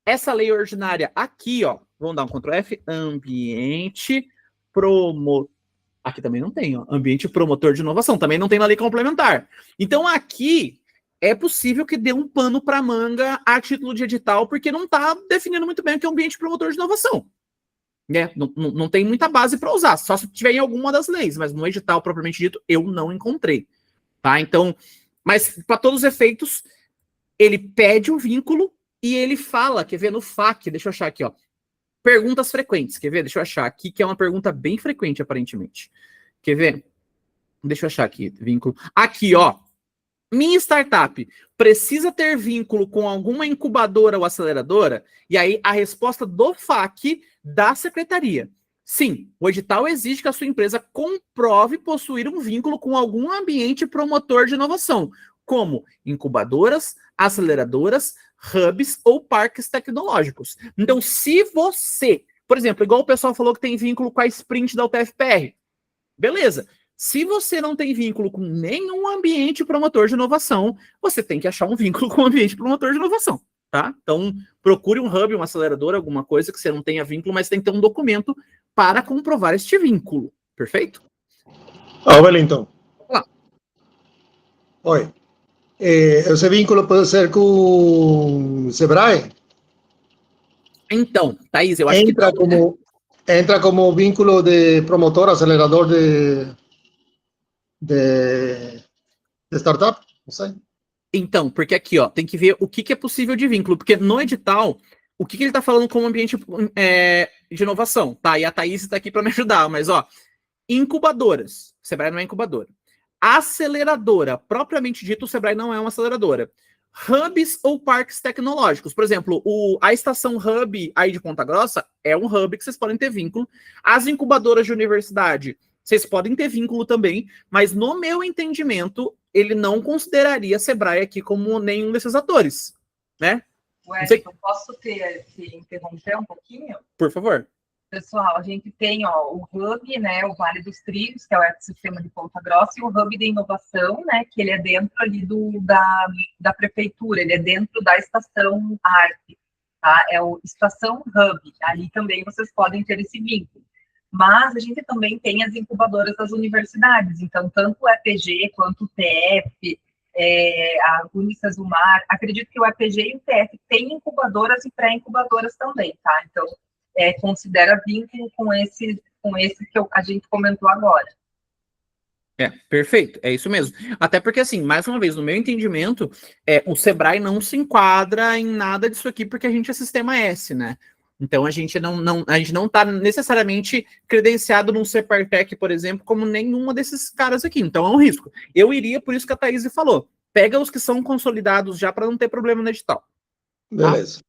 Speaker 2: Essa lei ordinária aqui, ó, vamos dar um Ctrl F, ambiente promotor. Aqui também não tem, ó, ambiente promotor de inovação, também não tem na lei complementar. Então aqui é possível que dê um pano para manga a título de edital, porque não está definindo muito bem o que é ambiente promotor de inovação. Né? Não tem muita base para usar, só se tiver em alguma das leis, mas no edital propriamente dito eu não encontrei. Tá? Então, mas para todos os efeitos, ele pede um vínculo. E ele fala, quer ver, no FAQ, deixa eu achar aqui, ó. Perguntas frequentes, quer ver? Deixa eu achar aqui, que é uma pergunta bem frequente, aparentemente. Quer ver? Deixa eu achar aqui, vínculo. Aqui, ó. Minha startup precisa ter vínculo com alguma incubadora ou aceleradora? E aí, a resposta do FAQ da secretaria. Sim, o edital exige que a sua empresa comprove possuir um vínculo com algum ambiente promotor de inovação, como incubadoras, aceleradoras, hubs ou parques tecnológicos. Então, se você, por exemplo, igual o pessoal falou que tem vínculo com a Sprint da UTFPR, beleza. Se você não tem vínculo com nenhum ambiente promotor de inovação, você tem que achar um vínculo com o ambiente promotor de inovação, tá? Então, procure um hub, uma aceleradora, alguma coisa que você não tenha vínculo, mas tem que ter um documento para comprovar este vínculo. Perfeito?
Speaker 5: Wellington.
Speaker 2: Olá.
Speaker 5: Oi. Esse vínculo pode ser com o Sebrae?
Speaker 2: Então, Thaís, eu acho que...
Speaker 5: Entra como vínculo de promotor, acelerador de startup? Não sei.
Speaker 2: Então, porque aqui, ó, tem que ver o que é possível de vínculo, porque no edital, o que ele está falando como ambiente de inovação, tá? E a Thaís está aqui para me ajudar, mas, ó, incubadoras. Sebrae não é incubadora. Aceleradora, propriamente dito, o Sebrae não é uma aceleradora. Hubs ou parques tecnológicos. Por exemplo, a estação Hub aí de Ponta Grossa é um hub que vocês podem ter vínculo. As incubadoras de universidade, vocês podem ter vínculo também, mas no meu entendimento, ele não consideraria Sebrae aqui como nenhum desses atores, né?
Speaker 1: Wellington, posso te interromper um pouquinho?
Speaker 2: Por favor.
Speaker 1: Pessoal, a gente tem o Hub, né, o Vale dos Trilhos, que é o ecossistema de Ponta Grossa, e o Hub de Inovação, né, que ele é dentro ali da prefeitura, ele é dentro da Estação Arte, tá? É o Estação Hub, ali também vocês podem ter esse vínculo. Mas a gente também tem as incubadoras das universidades, então tanto o EPG quanto o TF, a Unicesumar, acredito que o EPG e o TF têm incubadoras e pré-incubadoras também, tá? Então, considera vínculo com esse que a gente comentou agora.
Speaker 2: Perfeito, é isso mesmo. Até porque, assim, mais uma vez, no meu entendimento, o Sebrae não se enquadra em nada disso aqui, porque a gente é sistema S, né? Então, a gente não está necessariamente credenciado num Separtec, por exemplo, como nenhuma desses caras aqui. Então, é um risco. Eu iria, por isso que a Thaís falou, pega os que são consolidados já para não ter problema no edital.
Speaker 5: Beleza.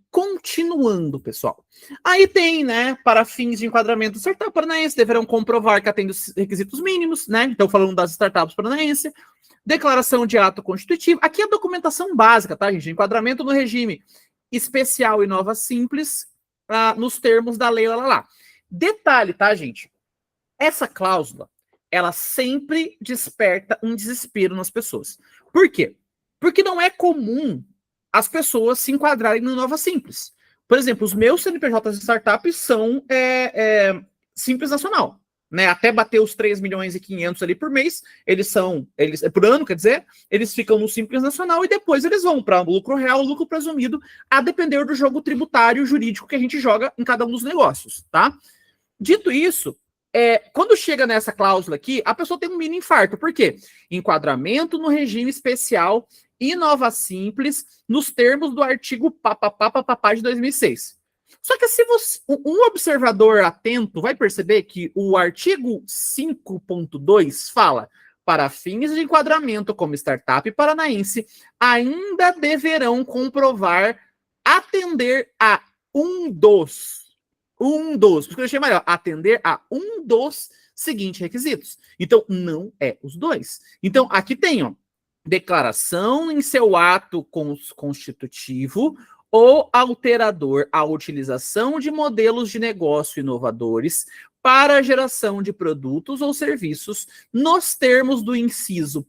Speaker 2: Continuando, pessoal. Aí tem, né, para fins de enquadramento, startup paranaense deverão comprovar que atende os requisitos mínimos, né? Então, falando das startups paranaense, declaração de ato constitutivo. Aqui é a documentação básica, tá, gente? Enquadramento no regime especial e nova simples, nos termos da lei, lá. Detalhe, tá, gente? Essa cláusula, ela sempre desperta um desespero nas pessoas. Por quê? Porque não é comum as pessoas se enquadrarem no Nova Simples. Por exemplo, os meus CNPJs de startups são Simples Nacional, né? Até bater os 3 milhões e 500 ali por mês, por ano, quer dizer, eles ficam no Simples Nacional e depois eles vão para lucro real, lucro presumido, a depender do jogo tributário jurídico que a gente joga em cada um dos negócios, tá? Dito isso, quando chega nessa cláusula aqui, a pessoa tem um mini infarto. Por quê? Enquadramento no regime especial e nova simples nos termos do artigo papapá de 2006. Só que se um observador atento vai perceber que o artigo 5.2 fala: para fins de enquadramento como startup paranaense, ainda deverão comprovar atender a um dos, porque eu deixei melhor, atender a um dos seguintes requisitos. Então, não é os dois. Então, aqui tem, ó, declaração em seu ato constitutivo ou alterador a utilização de modelos de negócio inovadores para a geração de produtos ou serviços nos termos do inciso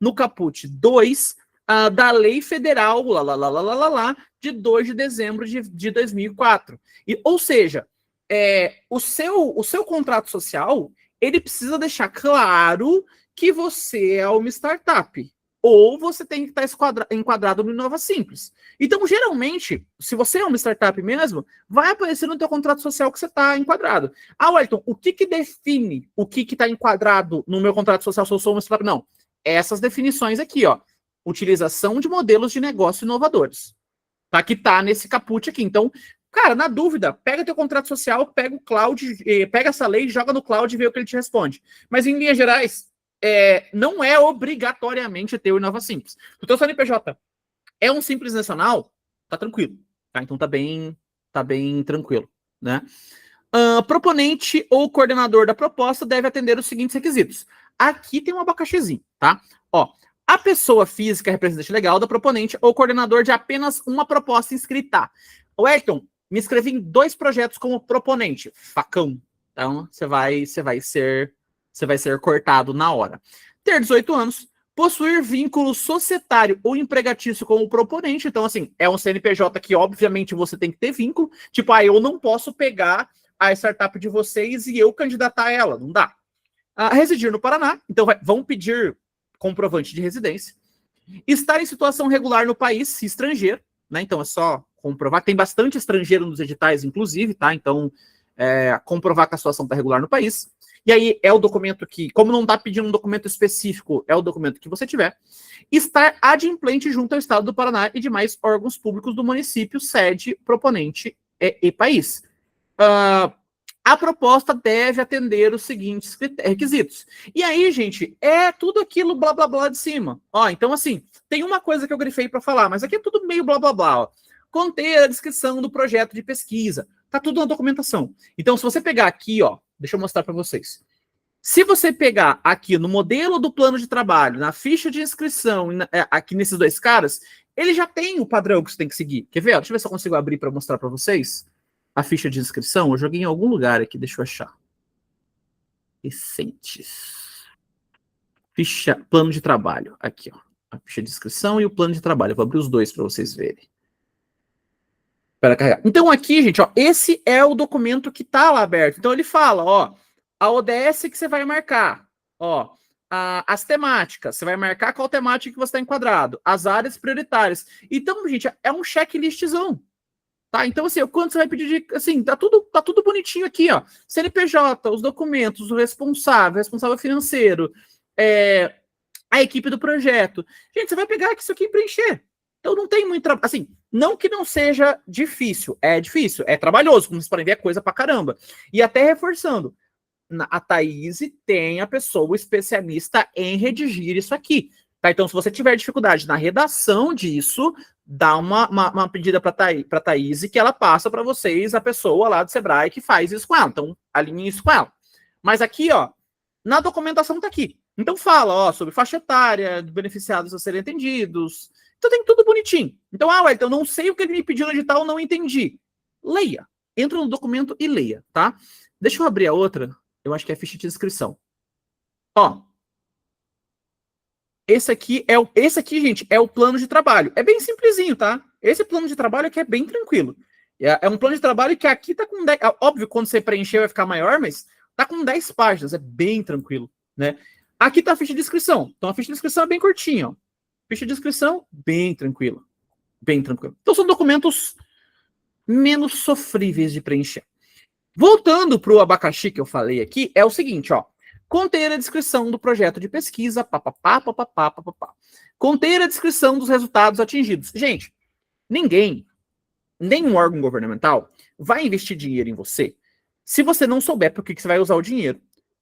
Speaker 2: no caput 2 da Lei Federal de 2 de dezembro de 2004. Ou seja, o seu contrato social, ele precisa deixar claro que você é uma startup, ou você tem que estar enquadrado no Nova Simples. Então, geralmente, se você é uma startup mesmo, vai aparecer no teu contrato social que você está enquadrado. Wellington, o que define o que está enquadrado no meu contrato social se eu sou uma startup? Não, essas definições aqui, ó. Utilização de modelos de negócio inovadores. Tá? Que tá nesse caput aqui. Então, cara, na dúvida, pega teu contrato social, pega o cloud, pega essa lei, joga no cloud e vê o que ele te responde. Mas, em linhas gerais, não é obrigatoriamente ter o Nova Simples. O teu CNPJ é um Simples Nacional, tá tranquilo. Tá? Então tá bem tranquilo. Né? Proponente ou coordenador da proposta deve atender os seguintes requisitos. Aqui tem um abacaxizinho, tá? Ó, a pessoa física representante legal da proponente ou coordenador de apenas uma proposta inscrita. Wellington, me inscrevi em 2 projetos como proponente. Facão. Então, você vai ser cortado na hora. Ter 18 anos, possuir vínculo societário ou empregatício com o proponente. Então, assim, é um CNPJ que, obviamente, você tem que ter vínculo. Tipo, eu não posso pegar a startup de vocês e eu candidatar ela. Não dá. Residir no Paraná. Então, vão pedir comprovante de residência. Estar em situação regular no país, se estrangeiro. Né? Então, é só comprovar. Tem bastante estrangeiro nos editais, inclusive, tá? Então, comprovar que a situação está regular no país. E aí é o documento que, como não está pedindo um documento específico, é o documento que você tiver. Estar adimplente junto ao Estado do Paraná e demais órgãos públicos do município, sede, proponente e país. a proposta deve atender os seguintes requisitos. E aí, gente, é tudo aquilo blá blá blá de cima. Ó, então assim, tem uma coisa que eu grifei para falar, mas aqui é tudo meio blá blá blá. Ó. Conter a descrição do projeto de pesquisa. Tá tudo na documentação. Então, se você pegar aqui, ó, deixa eu mostrar para vocês. Se você pegar aqui no modelo do plano de trabalho, na ficha de inscrição, aqui nesses dois caras, ele já tem o padrão que você tem que seguir. Quer ver? Deixa eu ver se eu consigo abrir para mostrar para vocês a ficha de inscrição. Eu joguei em algum lugar aqui, deixa eu achar. Recentes. Ficha, plano de trabalho. Aqui, ó. A ficha de inscrição e o plano de trabalho. Eu vou abrir os dois para vocês verem. Para carregar. Então aqui, gente, ó, esse é o documento que tá lá aberto. Então ele fala, ó, a ODS que você vai marcar, ó, as temáticas, você vai marcar qual temática que você está enquadrado, as áreas prioritárias. Então, gente, é um checklistzão. Tá? Então, assim, quando você vai pedir, assim, tá tudo bonitinho aqui, ó. CNPJ, os documentos, o responsável financeiro, a equipe do projeto. Gente, você vai pegar isso aqui e preencher. Então não tem muito, assim, não que não seja difícil, é trabalhoso, como vocês podem ver, é coisa pra caramba. E até reforçando, a Thaís tem a pessoa especialista em redigir isso aqui. Tá? Então, se você tiver dificuldade na redação disso, dá uma pedida para a Thaís que ela passa para vocês a pessoa lá do Sebrae que faz isso com ela. Então, alinhe isso com ela. Mas aqui, ó, na documentação tá aqui. Então fala, ó, sobre faixa etária, beneficiados a serem atendidos. Então tem tudo bonitinho. Então, então não sei o que ele me pediu no edital, não entendi. Leia. Entra no documento e leia, tá? Deixa eu abrir a outra. Eu acho que é a ficha de inscrição. Ó. Esse aqui, gente, é o plano de trabalho. É bem simplesinho, tá? Esse plano de trabalho aqui é bem tranquilo. É um plano de trabalho que aqui tá com 10... Óbvio, quando você preencher vai ficar maior, mas tá com 10 páginas. É bem tranquilo, né? Aqui tá a ficha de inscrição. Então, a ficha de inscrição é bem curtinha, ó. Ficha de inscrição, bem tranquila. Bem tranquilo. Então, são documentos menos sofríveis de preencher. Voltando para o abacaxi que eu falei aqui, é o seguinte, ó. Conter a descrição do projeto de pesquisa, papapá. Conter a descrição dos resultados atingidos. Gente, nenhum órgão governamental vai investir dinheiro em você se você não souber para que você vai usar o dinheiro,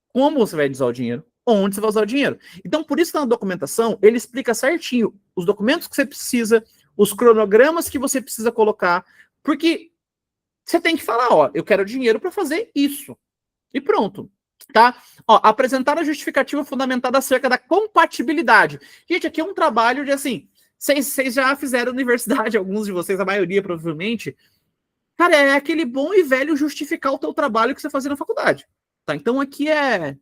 Speaker 2: como você vai usar o dinheiro, onde você vai usar o dinheiro. Então, por isso que na documentação, ele explica certinho os documentos que você precisa, os cronogramas que você precisa colocar, porque você tem que falar, ó, eu quero dinheiro para fazer isso. E pronto. Tá? Ó, apresentar a justificativa fundamentada acerca da compatibilidade. Gente, aqui é um trabalho de, assim, vocês já fizeram universidade, alguns de vocês, a maioria provavelmente. Cara, é aquele bom e velho justificar o teu trabalho que você fazia na faculdade. Tá? Então aqui é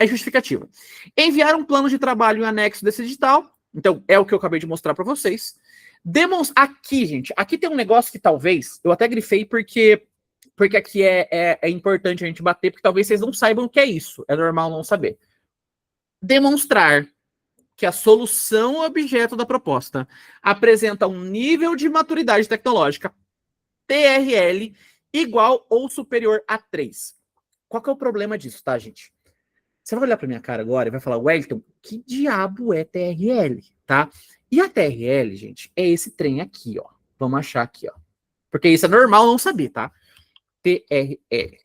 Speaker 2: justificativa. Enviar um plano de trabalho em anexo desse edital. Então, é o que eu acabei de mostrar para vocês. Aqui, gente, aqui tem um negócio que talvez, eu até grifei porque aqui é importante a gente bater, porque talvez vocês não saibam o que é isso. É normal não saber. Demonstrar que a solução objeto da proposta apresenta um nível de maturidade tecnológica, TRL, igual ou superior a 3. Qual que é o problema disso, tá, gente? Você vai olhar pra minha cara agora e vai falar, Wellington, que diabo é TRL, tá? E a TRL, gente, é esse trem aqui, ó. Vamos achar aqui, ó. Porque isso é normal não saber, tá? TRL.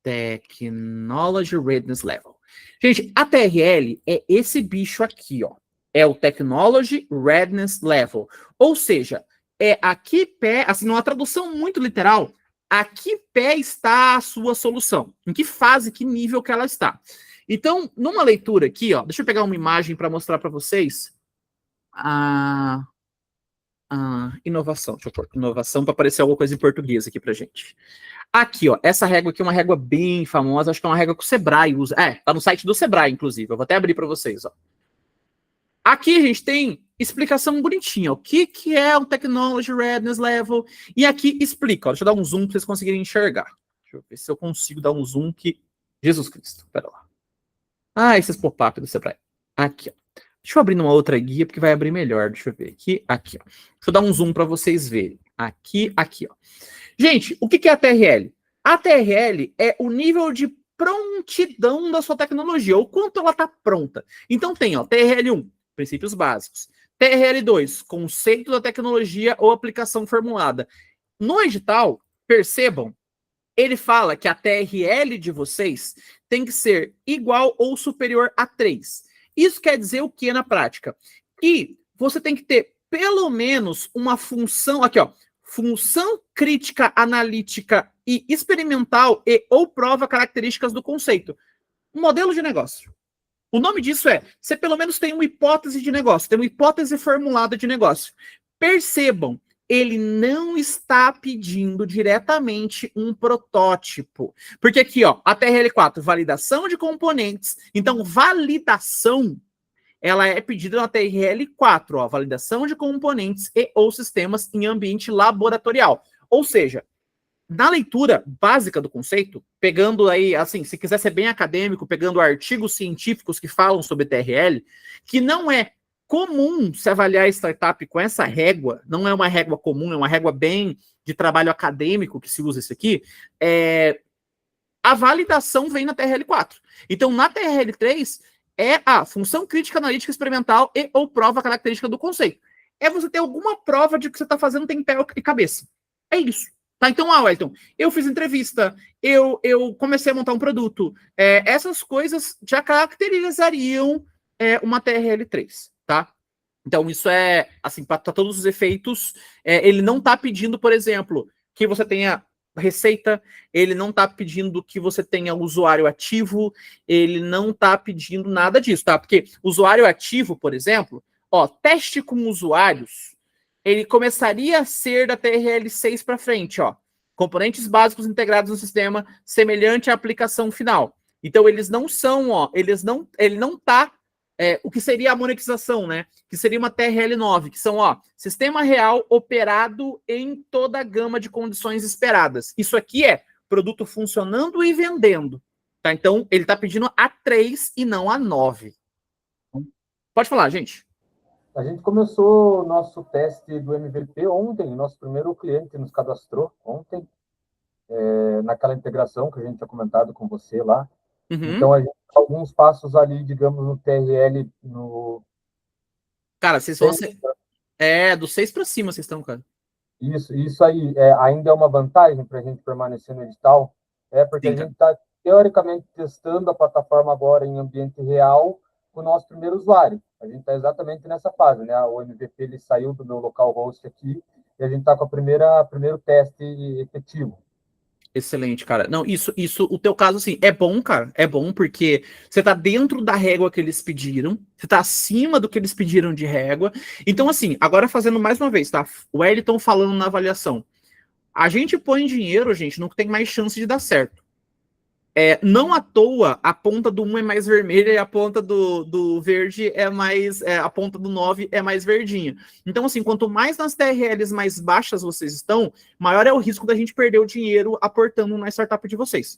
Speaker 2: Technology Readiness Level. Gente, a TRL é esse bicho aqui, ó. É o Technology Readiness Level. Ou seja, é aqui pé, assim, numa tradução muito literal, aqui pé está a sua solução. Em que fase, que nível que ela está. Então, numa leitura aqui, ó, deixa eu pegar uma imagem para mostrar para vocês a inovação. Deixa eu pôr inovação para aparecer alguma coisa em português aqui pra gente. Aqui, ó, essa régua aqui é uma régua bem famosa, acho que é uma régua que o Sebrae usa. Tá no site do Sebrae, inclusive. Eu vou até abrir para vocês, ó. Aqui a gente tem explicação bonitinha. O que é o Technology Readiness Level? E aqui explica, ó. Deixa eu dar um zoom para vocês conseguirem enxergar. Deixa eu ver se eu consigo dar um zoom que... Jesus Cristo, pera lá. Esses pop-up do Sebrae. Aqui, ó. Deixa eu abrir numa outra guia, porque vai abrir melhor. Deixa eu ver aqui, aqui, ó. Deixa eu dar um zoom para vocês verem. Aqui, ó. Gente, o que é a TRL? A TRL é o nível de prontidão da sua tecnologia, ou quanto ela está pronta. Então tem, ó, TRL1, princípios básicos. TRL2, conceito da tecnologia ou aplicação formulada. No edital, percebam, ele fala que a TRL de vocês tem que ser igual ou superior a 3. Isso quer dizer o que na prática? Que você tem que ter pelo menos uma função, aqui ó, função crítica, analítica e experimental e ou prova características do conceito. Um modelo de negócio. O nome disso é, você pelo menos tem uma hipótese de negócio, tem uma hipótese formulada de negócio. Percebam, ele não está pedindo diretamente um protótipo. Porque aqui, ó, a TRL4, validação de componentes. Então, validação, ela é pedida na TRL4, ó, validação de componentes e ou sistemas em ambiente laboratorial. Ou seja, na leitura básica do conceito, pegando aí, assim, se quiser ser bem acadêmico, pegando artigos científicos que falam sobre TRL, que não é comum se avaliar a startup com essa régua, não é uma régua comum, é uma régua bem de trabalho acadêmico que se usa isso aqui, a validação vem na TRL4. Então, na TRL3, é a função crítica, analítica, experimental e ou prova característica do conceito. É você ter alguma prova de que você está fazendo tem pé e cabeça. É isso. Tá, então, Wellington, eu fiz entrevista, eu comecei a montar um produto. Essas coisas já caracterizariam uma TRL3, tá? Então, isso é, assim, para todos os efeitos, ele não está pedindo, por exemplo, que você tenha receita, ele não está pedindo que você tenha usuário ativo, ele não está pedindo nada disso, tá? Porque usuário ativo, por exemplo, ó, teste com usuários, ele começaria a ser da TRL6 para frente, ó. Componentes básicos integrados no sistema, semelhante à aplicação final. Então, eles não são, ó, ele não tá, o que seria a monetização, né? Que seria uma TRL9, que são, ó, sistema real operado em toda a gama de condições esperadas. Isso aqui é produto funcionando e vendendo, tá? Então, ele tá pedindo a 3 e não a 9. Pode falar, gente.
Speaker 4: A gente começou o nosso teste do MVP ontem, nosso primeiro cliente nos cadastrou ontem, naquela integração que a gente tinha comentado com você lá.
Speaker 2: Uhum.
Speaker 4: Então, a gente tem alguns passos ali, digamos, no TRL, no...
Speaker 2: Cara, vocês vão ser... do 6 para cima vocês estão, cara.
Speaker 4: Isso aí ainda é uma vantagem para a gente permanecer no edital, porque
Speaker 2: Sim,
Speaker 4: a gente está, teoricamente, testando a plataforma agora em ambiente real com o nosso primeiro usuário. A gente está exatamente nessa fase, né? O MVP ele saiu do meu localhost aqui e a gente está com primeiro teste efetivo.
Speaker 2: Excelente, cara. Não, isso, o teu caso, assim, é bom, cara. É bom porque você tá dentro da régua que eles pediram, você tá acima do que eles pediram de régua. Então, assim, agora fazendo mais uma vez, tá? O Wellington falando na avaliação. A gente põe dinheiro, gente, não tem mais chance de dar certo. Não à toa, a ponta do 1 é mais vermelha e a ponta do verde é mais... a ponta do 9 é mais verdinha. Então, assim, quanto mais nas TRLs mais baixas vocês estão, maior é o risco da gente perder o dinheiro aportando na startup de vocês.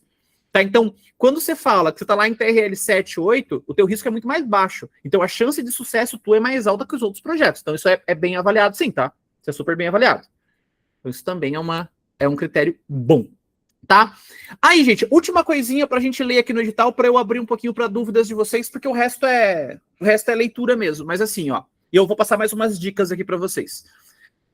Speaker 2: Tá? Então, quando você fala que você está lá em TRL 7, 8, o teu risco é muito mais baixo. Então, a chance de sucesso tua é mais alta que os outros projetos. Então, isso é bem avaliado, sim, tá? Isso é super bem avaliado. Então, isso também é um critério bom. Tá? Aí, gente, última coisinha pra gente ler aqui no edital, para eu abrir um pouquinho para dúvidas de vocês, porque o resto é leitura mesmo. Mas assim, ó, e eu vou passar mais umas dicas aqui para vocês.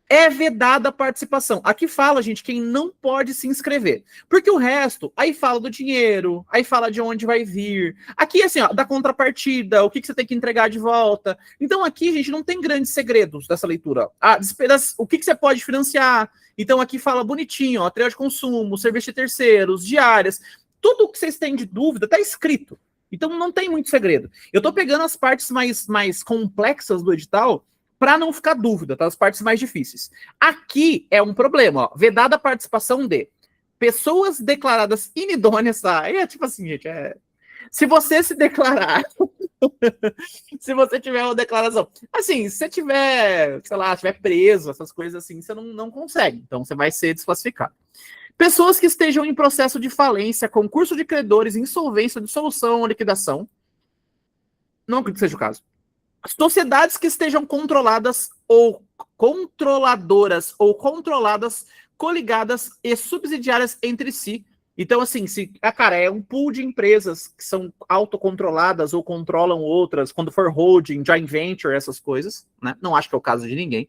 Speaker 2: É vedada a participação. Aqui fala, gente, quem não pode se inscrever. Porque o resto, aí fala do dinheiro, aí fala de onde vai vir. Aqui, assim, ó, da contrapartida, o que você tem que entregar de volta. Então, aqui, gente, não tem grandes segredos dessa leitura. O que você pode financiar. Então, aqui fala bonitinho, ó, trilha de consumo, serviço de terceiros, diárias. Tudo o que vocês têm de dúvida tá escrito. Então, não tem muito segredo. Eu tô pegando as partes mais complexas do edital para não ficar dúvida, tá? As partes mais difíceis. Aqui é um problema, ó. Vedada a participação de pessoas declaradas inidôneas, tá? É tipo assim, gente, se você se declarar, se você tiver uma declaração, assim, se você tiver, sei lá, tiver preso, essas coisas assim, você não consegue, então você vai ser desclassificado. Pessoas que estejam em processo de falência, concurso de credores, insolvência, dissolução ou liquidação, não acredito que seja o caso. Sociedades que estejam controladas ou controladoras ou controladas, coligadas e subsidiárias entre si. Então, assim, cara, é um pool de empresas que são autocontroladas ou controlam outras, quando for holding, joint venture, essas coisas, né? Não acho que é o caso de ninguém.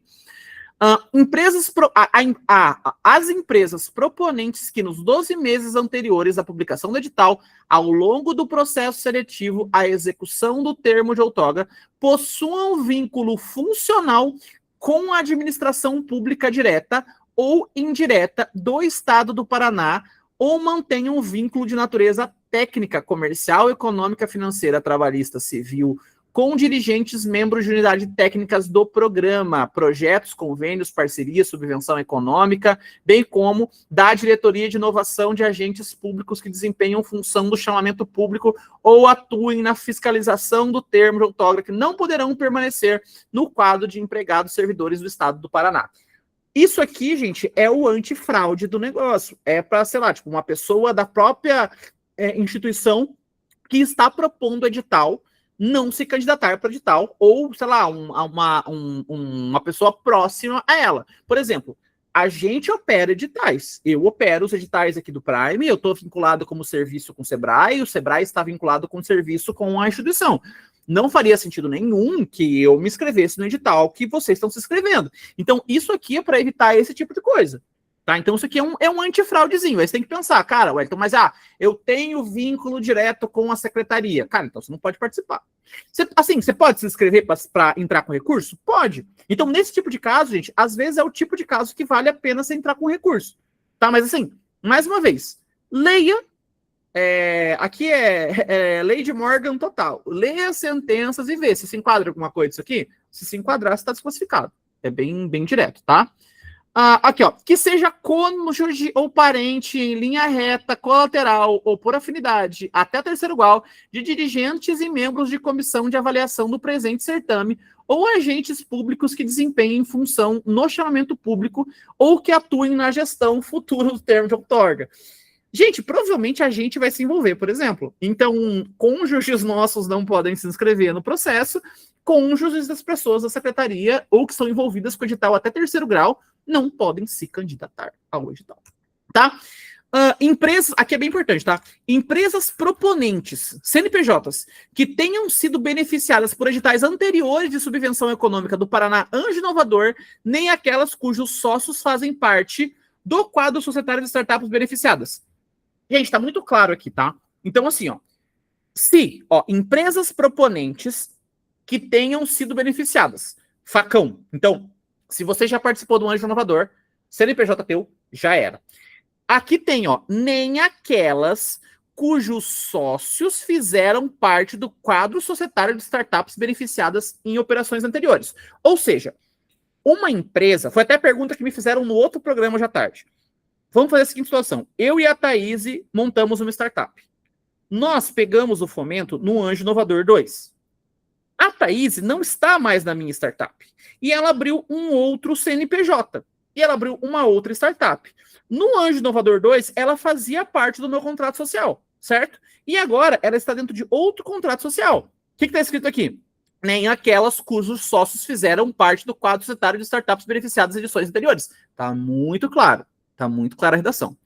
Speaker 2: As empresas proponentes que nos 12 meses anteriores à publicação do edital, ao longo do processo seletivo à execução do termo de outorga, possuam vínculo funcional com a administração pública direta ou indireta do Estado do Paraná ou mantenham um vínculo de natureza técnica, comercial, econômica, financeira, trabalhista, civil, com dirigentes membros de unidade técnicas do programa, projetos, convênios, parcerias, subvenção econômica, bem como da diretoria de inovação de agentes públicos que desempenham função do chamamento público ou atuem na fiscalização do termo de outorga, que não poderão permanecer no quadro de empregados servidores do Estado do Paraná. Isso aqui, gente, é o antifraude do negócio. É para, sei lá, tipo, uma pessoa da própria instituição que está propondo edital não se candidatar para edital, ou, sei lá, uma pessoa próxima a ela. Por exemplo, a gente opera editais. Eu opero os editais aqui do Prime, eu estou vinculado como serviço com o Sebrae, o Sebrae está vinculado com o serviço com a instituição. Não faria sentido nenhum que eu me inscrevesse no edital que vocês estão se inscrevendo. Então, isso aqui é para evitar esse tipo de coisa. Tá? Então, isso aqui é um antifraudezinho. Aí você tem que pensar, cara, Wellington, mas eu tenho vínculo direto com a secretaria. Cara, então você não pode participar. Você pode se inscrever para entrar com recurso? Pode. Então, nesse tipo de caso, gente, às vezes é o tipo de caso que vale a pena você entrar com recurso. Tá? Mas assim, mais uma vez, leia. Aqui é lei de Morgan total. Leia as sentenças e vê se enquadra alguma coisa disso aqui. Se enquadrar, você está desclassificado. É bem direto, tá? Aqui, ó, que seja cônjuge ou parente em linha reta, colateral ou por afinidade, até terceiro grau, de dirigentes e membros de comissão de avaliação do presente certame, ou agentes públicos que desempenhem função no chamamento público ou que atuem na gestão futura do termo de outorga. Gente, provavelmente a gente vai se envolver, por exemplo. Então, cônjuges nossos não podem se inscrever no processo, cônjuges das pessoas da secretaria ou que são envolvidas com o edital até terceiro grau não podem se candidatar ao edital, tá? Empresas, aqui é bem importante, tá? Empresas proponentes, CNPJs, que tenham sido beneficiadas por editais anteriores de subvenção econômica do Paraná Anjo Inovador, nem aquelas cujos sócios fazem parte do quadro societário de startups beneficiadas. Gente, tá muito claro aqui, tá? Então, assim, empresas proponentes que tenham sido beneficiadas. Facão. Então, se você já participou do Anjo Inovador, CNPJ teu, já era. Aqui tem, nem aquelas cujos sócios fizeram parte do quadro societário de startups beneficiadas em operações anteriores. Ou seja, uma empresa, foi até a pergunta que me fizeram no outro programa hoje à tarde. Vamos fazer a seguinte situação. Eu e a Thaís montamos uma startup. Nós pegamos o fomento no Anjo Inovador 2. A Thaís não está mais na minha startup. E ela abriu um outro CNPJ. E ela abriu uma outra startup. No Anjo Inovador 2, ela fazia parte do meu contrato social, certo? E agora ela está dentro de outro contrato social. O que está escrito aqui? Nem aquelas cujos sócios fizeram parte do quadro societário de startups beneficiadas em edições anteriores. Tá muito claro. Tá muito clara a redação.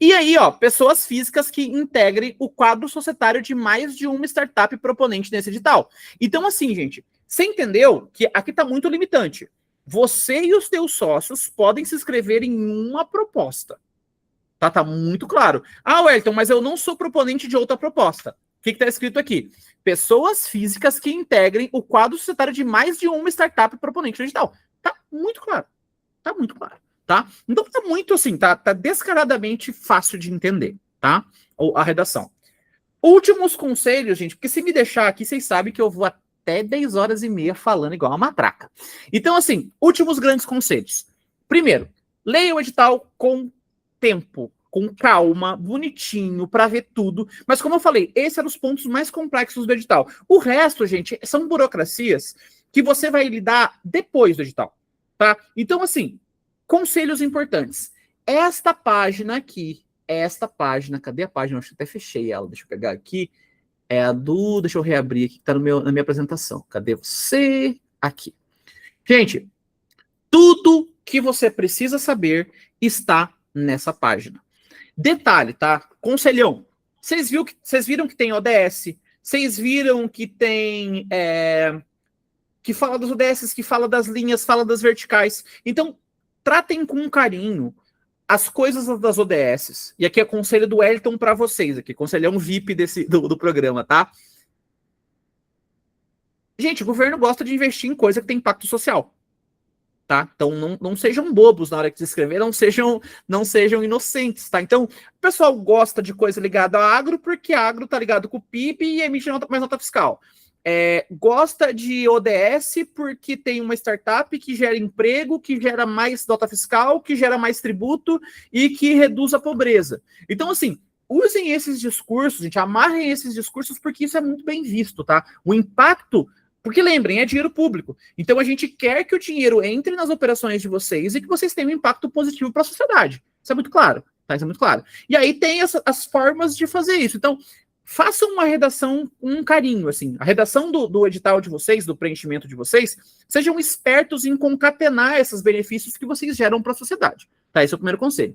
Speaker 2: E aí, pessoas físicas que integrem o quadro societário de mais de uma startup proponente nesse edital. Então, assim, gente, você entendeu que aqui tá muito limitante. Você e os teus sócios podem se inscrever em uma proposta. Tá muito claro. Wellington, mas eu não sou proponente de outra proposta. O que tá escrito aqui? Pessoas físicas que integrem o quadro societário de mais de uma startup proponente no edital. Tá muito claro. Tá muito claro. Tá? Então tá muito assim, tá descaradamente fácil de entender, tá? A redação. Últimos conselhos, gente, porque se me deixar aqui, vocês sabem que eu vou até 10 horas e meia falando igual uma matraca. Então, assim, últimos grandes conselhos. Primeiro, leia o edital com tempo, com calma, bonitinho, para ver tudo. Mas como eu falei, esses eram os pontos mais complexos do edital. O resto, gente, são burocracias que você vai lidar depois do edital, tá? Então, assim, conselhos importantes. Esta página aqui, cadê a página? Eu acho que até fechei ela, deixa eu pegar aqui. É a do, deixa eu reabrir aqui, que tá na minha apresentação. Cadê você? Aqui. Gente, tudo que você precisa saber está nessa página. Detalhe, tá? Conselhão. Vocês viram que tem ODS? Vocês viram que tem que fala das ODS, que fala das linhas, fala das verticais. Então, tratem com carinho as coisas das ODS. E aqui é conselho do Wellington para vocês, aqui, conselhão VIP do programa, tá? Gente, o governo gosta de investir em coisa que tem impacto social. Tá? Então não sejam bobos na hora que se inscrever, não sejam inocentes, tá? Então, o pessoal gosta de coisa ligada a agro, porque agro tá ligado com o PIB e emite mais nota fiscal. Gosta de ODS porque tem uma startup que gera emprego, que gera mais nota fiscal, que gera mais tributo e que reduz a pobreza. Então, assim, usem esses discursos, gente, amarrem esses discursos, porque isso é muito bem visto, tá? O impacto. Porque lembrem, é dinheiro público. Então a gente quer que o dinheiro entre nas operações de vocês e que vocês tenham um impacto positivo para a sociedade. Isso é muito claro, tá? Isso é muito claro. E aí tem as formas de fazer isso. Então, façam uma redação com um carinho, assim. A redação do edital de vocês, do preenchimento de vocês, sejam espertos em concatenar esses benefícios que vocês geram para a sociedade. Tá? Esse é o primeiro conselho.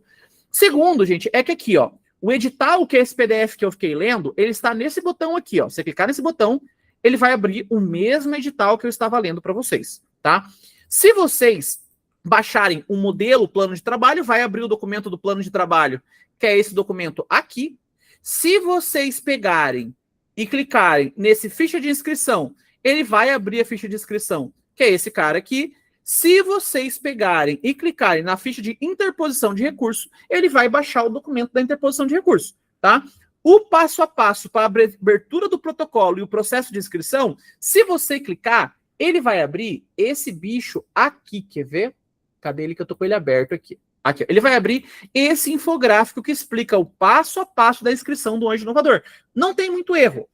Speaker 2: Segundo, gente, é que aqui, ó, o edital, que é esse PDF que eu fiquei lendo, ele está nesse botão aqui, ó. Você clicar nesse botão, ele vai abrir o mesmo edital que eu estava lendo para vocês, tá? Se vocês baixarem o modelo plano de trabalho, vai abrir o documento do plano de trabalho, que é esse documento aqui. Se vocês pegarem e clicarem nesse ficha de inscrição, ele vai abrir a ficha de inscrição, que é esse cara aqui. Se vocês pegarem e clicarem na ficha de interposição de recurso, ele vai baixar o documento da interposição de recurso, tá? O passo a passo para a abertura do protocolo e o processo de inscrição, se você clicar, ele vai abrir esse bicho aqui, quer ver? Cadê ele que eu tô com ele aberto aqui? Aqui, ele vai abrir esse infográfico que explica o passo a passo da inscrição do Anjo Inovador. Não tem muito erro.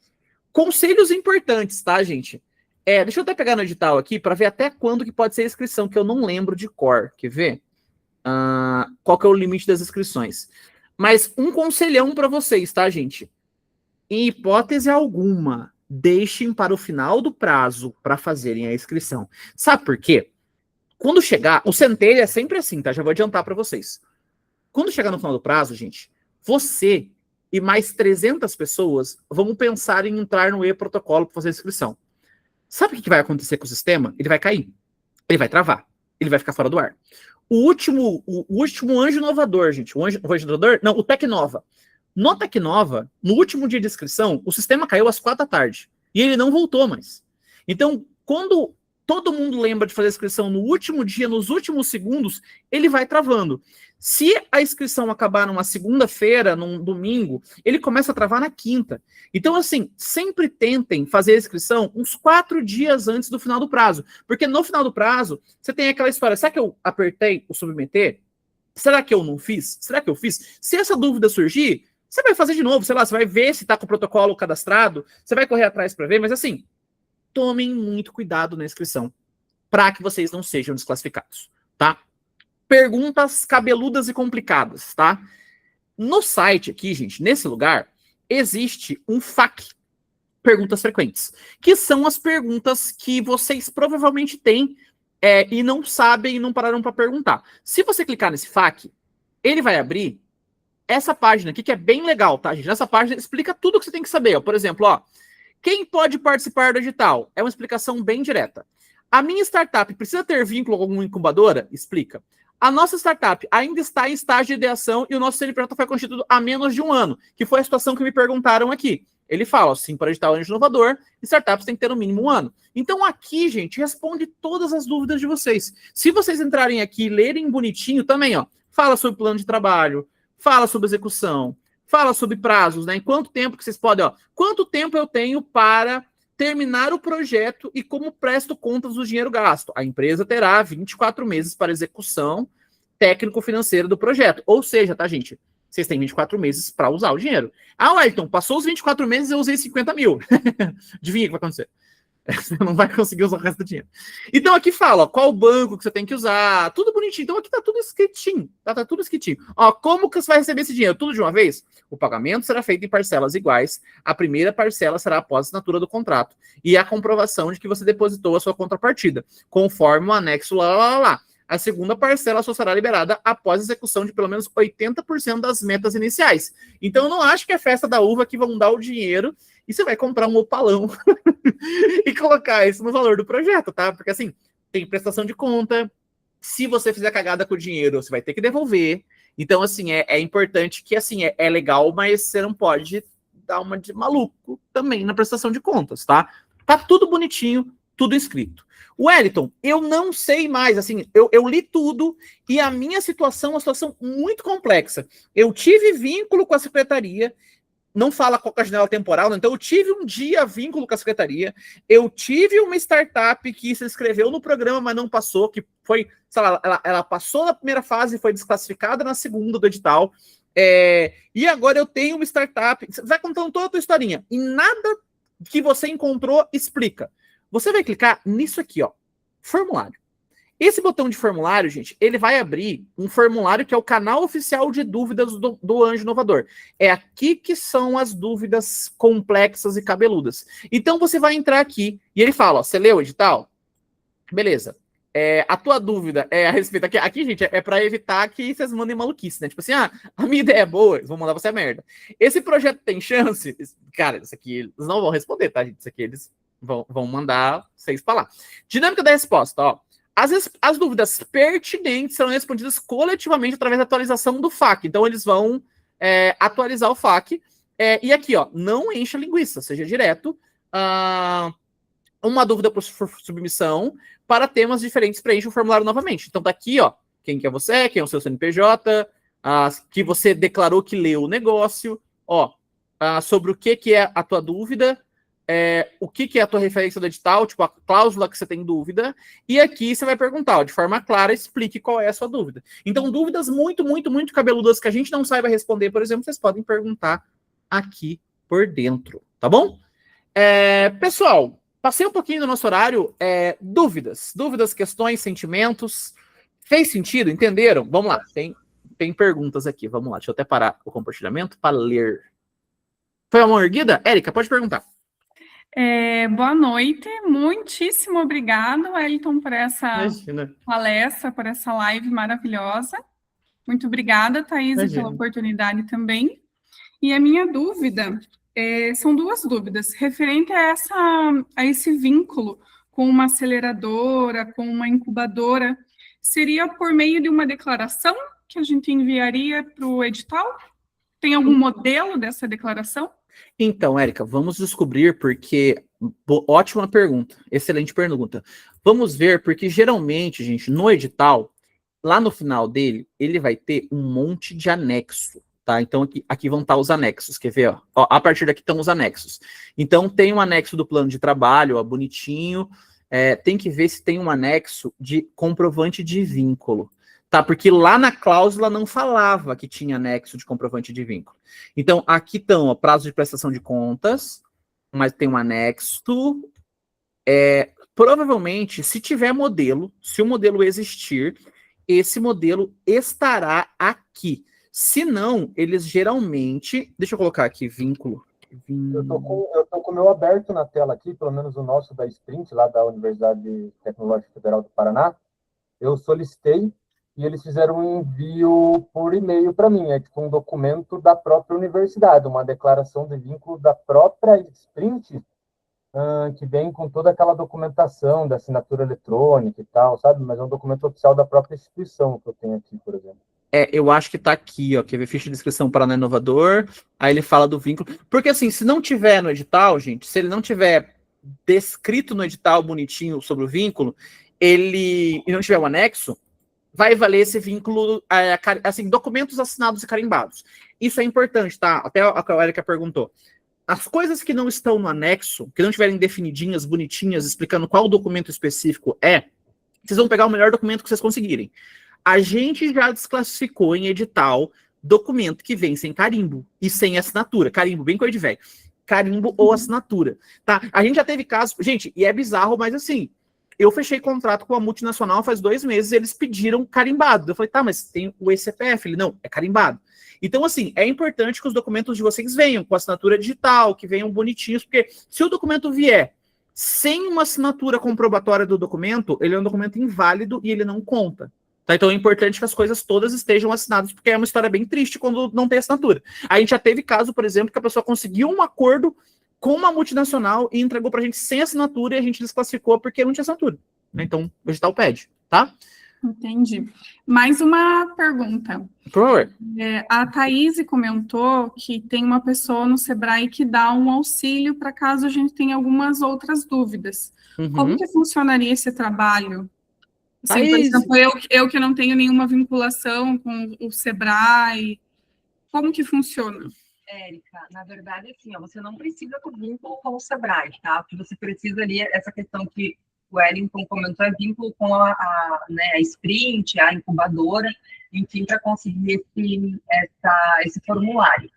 Speaker 2: Conselhos importantes, tá, gente? Deixa eu até pegar no edital aqui para ver até quando que pode ser a inscrição, que eu não lembro de cor. Quer ver? Qual que é o limite das inscrições? Mas um conselhão para vocês, tá, gente? Em hipótese alguma, deixem para o final do prazo para fazerem a inscrição. Sabe por quê? Quando chegar, o centelha é sempre assim, tá? Já vou adiantar para vocês. Quando chegar no final do prazo, gente, você e mais 300 pessoas vão pensar em entrar no e-protocolo para fazer a inscrição. Sabe o que vai acontecer com o sistema? Ele vai cair. Ele vai travar. Ele vai ficar fora do ar. O último Anjo Inovador, gente. O Anjo Inovador? Não, o Tecnova. No Tecnova, no último dia de inscrição, o sistema caiu às 4 da tarde. E ele não voltou mais. Então, quando todo mundo lembra de fazer a inscrição no último dia, nos últimos segundos, ele vai travando. Se a inscrição acabar numa segunda-feira, num domingo, ele começa a travar na quinta. Então, assim, sempre tentem fazer a inscrição uns 4 dias antes do final do prazo. Porque no final do prazo, você tem aquela história, será que eu apertei o submeter? Será que eu não fiz? Será que eu fiz? Se essa dúvida surgir, você vai fazer de novo, sei lá, você vai ver se está com o protocolo cadastrado, você vai correr atrás para ver, mas assim, tomem muito cuidado na inscrição, para que vocês não sejam desclassificados, tá? Perguntas cabeludas e complicadas, tá? No site aqui, gente, nesse lugar, existe um FAQ, perguntas frequentes, que são as perguntas que vocês provavelmente têm e não sabem e não pararam para perguntar. Se você clicar nesse FAQ, ele vai abrir essa página aqui, que é bem legal, tá, gente? Nessa página explica tudo o que você tem que saber, ó. Por exemplo, ó, quem pode participar do edital? É uma explicação bem direta. A minha startup precisa ter vínculo com alguma incubadora? Explica. A nossa startup ainda está em estágio de ideação e o nosso CNPJ foi constituído há menos de 1 ano, que foi a situação que me perguntaram aqui. Ele fala, sim, para edital Anjo Inovador, startups têm que ter no mínimo 1 ano. Então aqui, gente, responde todas as dúvidas de vocês. Se vocês entrarem aqui e lerem bonitinho também, ó, fala sobre plano de trabalho, fala sobre execução, fala sobre prazos, né? Em quanto tempo que vocês podem, ó, quanto tempo eu tenho para terminar o projeto e como presto contas do dinheiro gasto. A empresa terá 24 meses para execução técnico-financeira do projeto. Ou seja, tá, gente? Vocês têm 24 meses para usar o dinheiro. Ah, Wellington, passou os 24 meses e eu usei 50 mil. Adivinha o que vai acontecer? Você não vai conseguir usar o resto do dinheiro. Então aqui fala, ó, qual banco que você tem que usar, tudo bonitinho. Então aqui tá tudo escritinho, tá tudo escritinho. Ó, como que você vai receber esse dinheiro? Tudo de uma vez? O pagamento será feito em parcelas iguais. A primeira parcela será após a assinatura do contrato e a comprovação de que você depositou a sua contrapartida, conforme o anexo lá. A segunda parcela só será liberada após a execução de pelo menos 80% das metas iniciais. Então, eu não acho que é festa da uva que vão dar o dinheiro e você vai comprar um opalão e colocar isso no valor do projeto, tá? Porque, assim, tem prestação de conta. Se você fizer cagada com o dinheiro, você vai ter que devolver. Então, assim, é importante que, assim, é legal, mas você não pode dar uma de maluco também na prestação de contas, tá? Tá tudo bonitinho, tudo escrito. Wellington, eu não sei mais, assim, eu li tudo e a minha situação é uma situação muito complexa. Eu tive vínculo com a secretaria, não fala qual é a janela temporal, então eu tive um dia vínculo com a secretaria, eu tive uma startup que se inscreveu no programa, mas não passou, que foi, sei lá, ela passou na primeira fase e foi desclassificada na segunda do edital, e agora eu tenho uma startup, você vai contando toda a tua historinha, e nada que você encontrou explica. Você vai clicar nisso aqui, ó, formulário. Esse botão de formulário, gente, ele vai abrir um formulário que é o canal oficial de dúvidas do Anjo Inovador. É aqui que são as dúvidas complexas e cabeludas. Então, você vai entrar aqui e ele fala, ó, você leu o edital? Beleza. A tua dúvida é a respeito... Aqui, gente, é para evitar que vocês mandem maluquice, né? Tipo assim, a minha ideia é boa, eles vão mandar você a merda. Esse projeto tem chance? Cara, isso aqui eles não vão responder, tá, gente? Isso aqui eles vão mandar vocês pra lá. Dinâmica da resposta, ó. As dúvidas pertinentes serão respondidas coletivamente através da atualização do FAQ. Então, eles vão atualizar o FAQ. E aqui, ó, não encha linguiça, seja direto. Uma dúvida por submissão para temas diferentes, preencha o formulário novamente. Então, tá aqui, ó, quem que é você, quem é o seu CNPJ, que você declarou que leu o negócio, ó, sobre o que é a tua dúvida, o que é a tua referência do edital, tipo a cláusula que você tem dúvida, e aqui você vai perguntar, ó, de forma clara, explique qual é a sua dúvida. Então, dúvidas muito, muito, muito cabeludas que a gente não saiba responder, por exemplo, vocês podem perguntar aqui por dentro, tá bom? Pessoal, passei um pouquinho do nosso horário, dúvidas, questões, sentimentos, fez sentido? Entenderam? Vamos lá, tem perguntas aqui, vamos lá, deixa eu até parar o compartilhamento para ler. Foi a mão erguida? Érica, pode perguntar.
Speaker 6: Boa noite, muitíssimo obrigado, Wellington, por essa palestra, por essa live maravilhosa. Muito obrigada, Thaís, pela oportunidade também. E a minha dúvida, são duas dúvidas, referente a esse vínculo com uma aceleradora, com uma incubadora, seria por meio de uma declaração que a gente enviaria para o edital? Tem algum modelo dessa declaração?
Speaker 2: Então, Érica, vamos descobrir porque... Ótima pergunta, excelente pergunta. Vamos ver porque, geralmente, gente, no edital, lá no final dele, ele vai ter um monte de anexo, tá? Então, aqui vão estar os anexos, quer ver? Ó, a partir daqui estão os anexos. Então, tem um anexo do plano de trabalho, ó, bonitinho. Tem que ver se tem um anexo de comprovante de vínculo. Tá, porque lá na cláusula não falava que tinha anexo de comprovante de vínculo. Então, aqui estão, ó, prazo de prestação de contas, mas tem um anexo. Provavelmente, se tiver modelo, se o modelo existir, esse modelo estará aqui. Se não, eles geralmente... Deixa eu colocar aqui, vínculo.
Speaker 4: Eu tô com o meu aberto na tela aqui, pelo menos o nosso da Sprint, lá da Universidade Tecnológica Federal do Paraná. Eu solicitei e eles fizeram um envio por e-mail para mim, tipo um documento da própria universidade, uma declaração de vínculo da própria Sprint, que vem com toda aquela documentação da assinatura eletrônica e tal, sabe? Mas é um documento oficial da própria instituição que eu tenho aqui, por exemplo.
Speaker 2: Eu acho que tá aqui, ó, quer ver ficha de inscrição Paraná Inovador, aí ele fala do vínculo, porque assim, se não tiver no edital, gente, se ele não tiver descrito no edital bonitinho sobre o vínculo, e não tiver o anexo, vai valer esse vínculo, assim, documentos assinados e carimbados. Isso é importante, tá? Até a Érica perguntou. As coisas que não estão no anexo, que não tiverem definidinhas, bonitinhas, explicando qual documento específico vocês vão pegar o melhor documento que vocês conseguirem. A gente já desclassificou em edital documento que vem sem carimbo e sem assinatura. Carimbo, bem coisa de velho. Carimbo ou assinatura, tá? A gente já teve casos... Gente, e é bizarro, mas assim... Eu fechei contrato com a multinacional faz 2 meses e eles pediram carimbado. Eu falei, tá, mas tem o eCPF. Ele, não, é carimbado. Então, assim, é importante que os documentos de vocês venham com assinatura digital, que venham bonitinhos, porque se o documento vier sem uma assinatura comprobatória do documento, ele é um documento inválido e ele não conta. Tá? Então é importante que as coisas todas estejam assinadas, porque é uma história bem triste quando não tem assinatura. A gente já teve caso, por exemplo, que a pessoa conseguiu um acordo com uma multinacional e entregou pra gente sem assinatura e a gente desclassificou porque não tinha assinatura. Então, o edital pede, tá?
Speaker 6: Entendi. Mais uma pergunta.
Speaker 2: Por favor.
Speaker 6: A Thaís comentou que tem uma pessoa no Sebrae que dá um auxílio para caso a gente tenha algumas outras dúvidas. Como que funcionaria esse trabalho? Assim, por exemplo, eu que não tenho nenhuma vinculação com o Sebrae, como que funciona?
Speaker 1: Érica, na verdade, assim, ó, você não precisa do vínculo com o Sebrae, tá? O que você precisa ali é essa questão que o Wellington comentou, é vínculo com a Sprint, a incubadora, enfim, para conseguir esse formulário.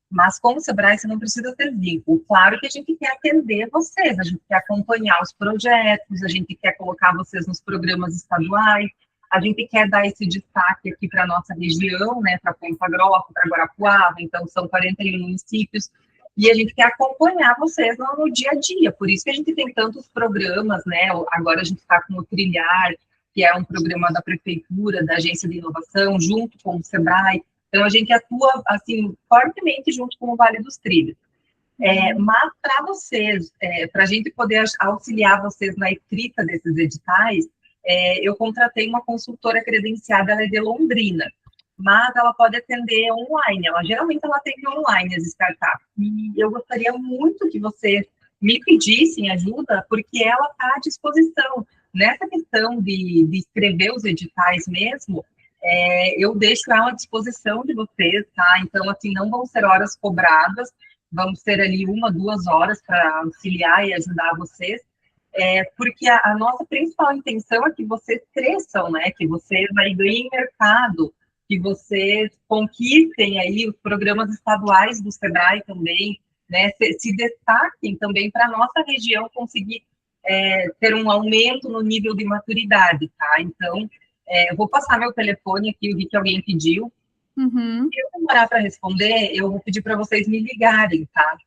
Speaker 1: Mas com o Sebrae você não precisa ter vínculo. Claro que a gente quer atender vocês, a gente quer acompanhar os projetos, a gente quer colocar vocês nos programas estaduais, a gente quer dar esse destaque aqui para a nossa região, né, para Ponta Grossa, para Guarapuava, então são 41 municípios, e a gente quer acompanhar vocês no dia a dia, por isso que a gente tem tantos programas, né, agora a gente está com o Trilhar, que é um programa da Prefeitura, da Agência de Inovação, junto com o Sebrae, então a gente atua, assim, fortemente junto com o Vale dos Trilhos. Mas para vocês, para a gente poder auxiliar vocês na escrita desses editais, eu contratei uma consultora credenciada, ela é de Londrina, mas ela pode atender online, geralmente ela atende online as startups, e eu gostaria muito que vocês me pedissem ajuda, porque ela está à disposição. Nessa questão de escrever os editais mesmo, eu deixo ela à disposição de vocês, tá? Então, assim, não vão ser horas cobradas, vão ser ali 1, 2 horas para auxiliar e ajudar vocês, porque a nossa principal intenção é que vocês cresçam, né? Que vocês aí ganhem mercado, que vocês conquistem aí os programas estaduais do Sebrae também, né? Se destaquem também para a nossa região conseguir ter um aumento no nível de maturidade, tá? Então, eu vou passar meu telefone aqui, eu vi que alguém pediu. Se eu demorar para responder, eu vou pedir para vocês me ligarem, tá?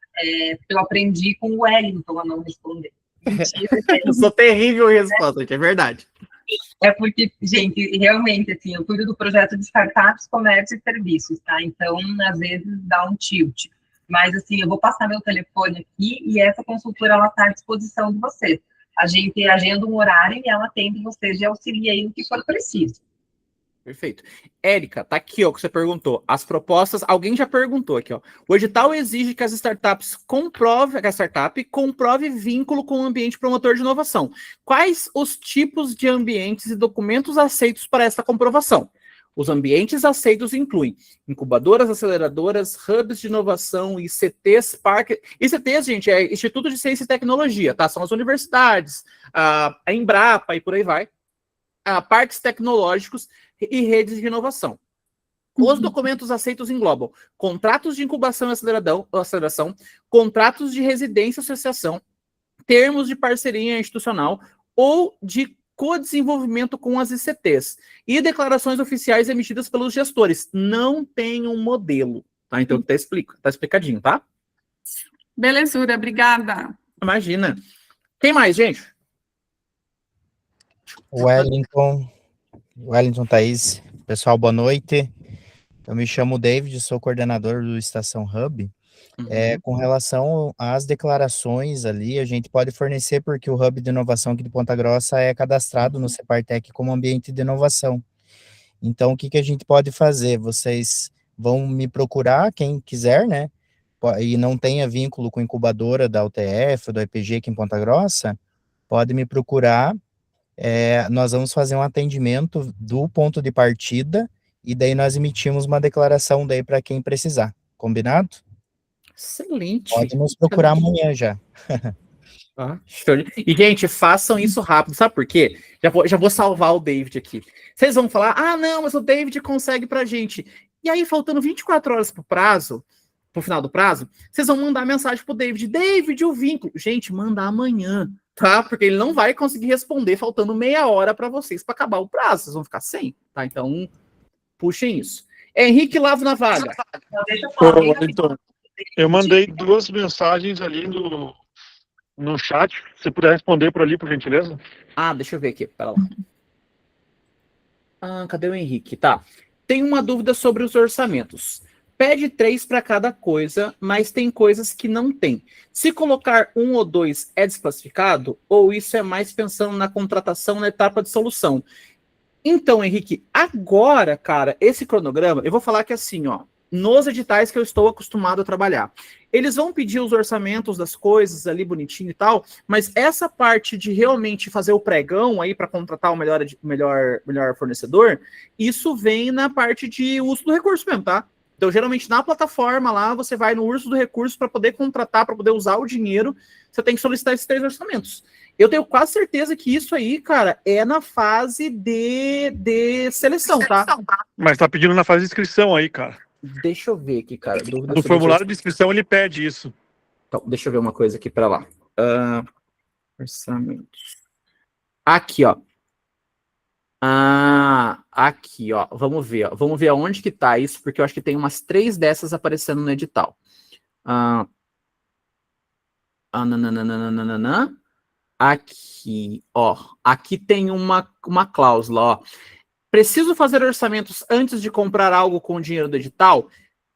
Speaker 1: Porque eu aprendi com o Wellington a não responder.
Speaker 2: Eu sou terrível em resposta, é verdade.
Speaker 1: Porque, gente, realmente, assim, eu cuido do projeto de startups, comércio e serviços, tá? Então, às vezes, dá um tilt. Mas, assim, eu vou passar meu telefone aqui e essa consultora, ela está à disposição de vocês. A gente agenda um horário e ela atende vocês e auxilia aí no que for preciso.
Speaker 2: Perfeito. Érica, tá aqui, ó, o que você perguntou. As propostas, alguém já perguntou aqui, ó. O edital exige que as startups comprove vínculo com o ambiente promotor de inovação. Quais os tipos de ambientes e documentos aceitos para essa comprovação? Os ambientes aceitos incluem incubadoras, aceleradoras, hubs de inovação, ICTs, parques... ICTs, gente, é Instituto de Ciência e Tecnologia, tá? São as universidades, a Embrapa e por aí vai. Parques tecnológicos e redes de inovação. Os documentos aceitos englobam contratos de incubação e aceleração, contratos de residência e associação, termos de parceria institucional ou de co-desenvolvimento com as ICTs e declarações oficiais emitidas pelos gestores. Não tem um modelo, tá? Então tá explicadinho, tá?
Speaker 6: Belezura, obrigada.
Speaker 2: Imagina. Quem mais, gente?
Speaker 7: Wellington, Thaís. Pessoal, boa noite. Eu me chamo David, sou coordenador do Estação Hub. Com relação às declarações ali, a gente pode fornecer, porque o Hub de Inovação aqui de Ponta Grossa é cadastrado no Separtec como ambiente de inovação. Então, o que a gente pode fazer? Vocês vão me procurar, quem quiser, né? E não tenha vínculo com a incubadora da UTF, do IPG aqui em Ponta Grossa, pode me procurar. Nós vamos fazer um atendimento do ponto de partida e daí nós emitimos uma declaração daí para quem precisar. Combinado?
Speaker 2: Excelente.
Speaker 7: Pode nos procurar amanhã já.
Speaker 2: E, gente, façam isso rápido. Sabe por quê? Já vou salvar o David aqui. Vocês vão falar, não, mas o David consegue pra gente. E aí, faltando 24 horas pro final do prazo, vocês vão mandar mensagem pro David. David, o vínculo. Gente, manda amanhã, tá? Porque ele não vai conseguir responder faltando meia hora para vocês para acabar o prazo. Vocês vão ficar sem, tá? Então, puxem isso. Henrique Lavo na vaga.
Speaker 8: Então, eu mandei 2 mensagens ali no chat. Se você puder responder por ali, por gentileza.
Speaker 2: Deixa eu ver aqui, pera lá. Cadê o Henrique? Tá. Tem uma dúvida sobre os orçamentos. Pede 3 para cada coisa, mas tem coisas que não tem. Se colocar 1 ou 2 é desclassificado? Ou isso é mais pensando na contratação na etapa de solução? Então, Henrique, agora, cara, esse cronograma, eu vou falar que assim, ó, nos editais que eu estou acostumado a trabalhar, eles vão pedir os orçamentos das coisas ali bonitinho e tal, mas essa parte de realmente fazer o pregão aí para contratar o melhor fornecedor, isso vem na parte de uso do recurso mesmo, tá? Então, geralmente, na plataforma lá, você vai no uso do recurso para poder contratar, para poder usar o dinheiro, você tem que solicitar esses 3 orçamentos. Eu tenho quase certeza que isso aí, cara, é na fase de seleção, tá?
Speaker 8: Mas tá pedindo na fase de inscrição aí, cara.
Speaker 2: Deixa eu ver aqui, cara.
Speaker 8: No formulário de inscrição ele pede isso.
Speaker 2: Então, deixa eu ver uma coisa aqui para lá. Orçamentos. Aqui, ó. Aqui, ó. Vamos ver, ó. Vamos ver aonde que tá isso, porque eu acho que tem umas 3 dessas aparecendo no edital. Aqui, ó. Aqui tem uma cláusula, ó. Preciso fazer orçamentos antes de comprar algo com o dinheiro do edital,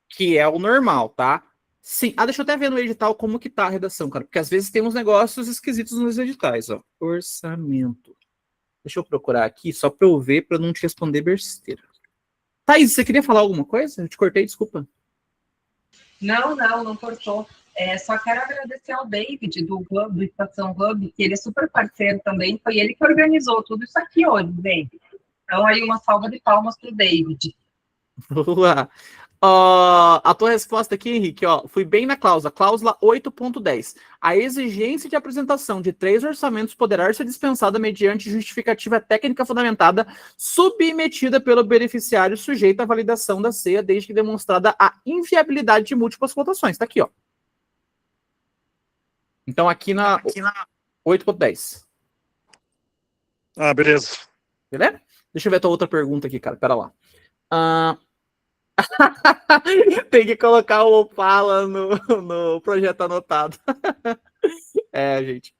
Speaker 2: que é o normal, tá? Sim. Deixa eu até ver no edital como que tá a redação, cara, porque às vezes tem uns negócios esquisitos nos editais, ó. Orçamento. Deixa eu procurar aqui, só para eu ver, para não te responder besteira. Thaís, você queria falar alguma coisa? Eu te cortei, desculpa.
Speaker 1: Não cortou. Só quero agradecer ao David, do Estação Hub, que ele é super parceiro também, foi ele que organizou tudo isso aqui hoje, David. Então, aí uma salva de palmas para o David.
Speaker 2: Boa! A tua resposta aqui, Henrique, ó, fui bem na cláusula 8.10. A exigência de apresentação de 3 orçamentos poderá ser dispensada mediante justificativa técnica fundamentada submetida pelo beneficiário sujeito à validação da ceia, desde que demonstrada a inviabilidade de múltiplas votações. Tá aqui, ó. Então, aqui na 8.10.
Speaker 8: Beleza.
Speaker 2: Beleza? Deixa eu ver a tua outra pergunta aqui, cara. Pera lá. Tem que colocar o Opala no projeto anotado. Gente.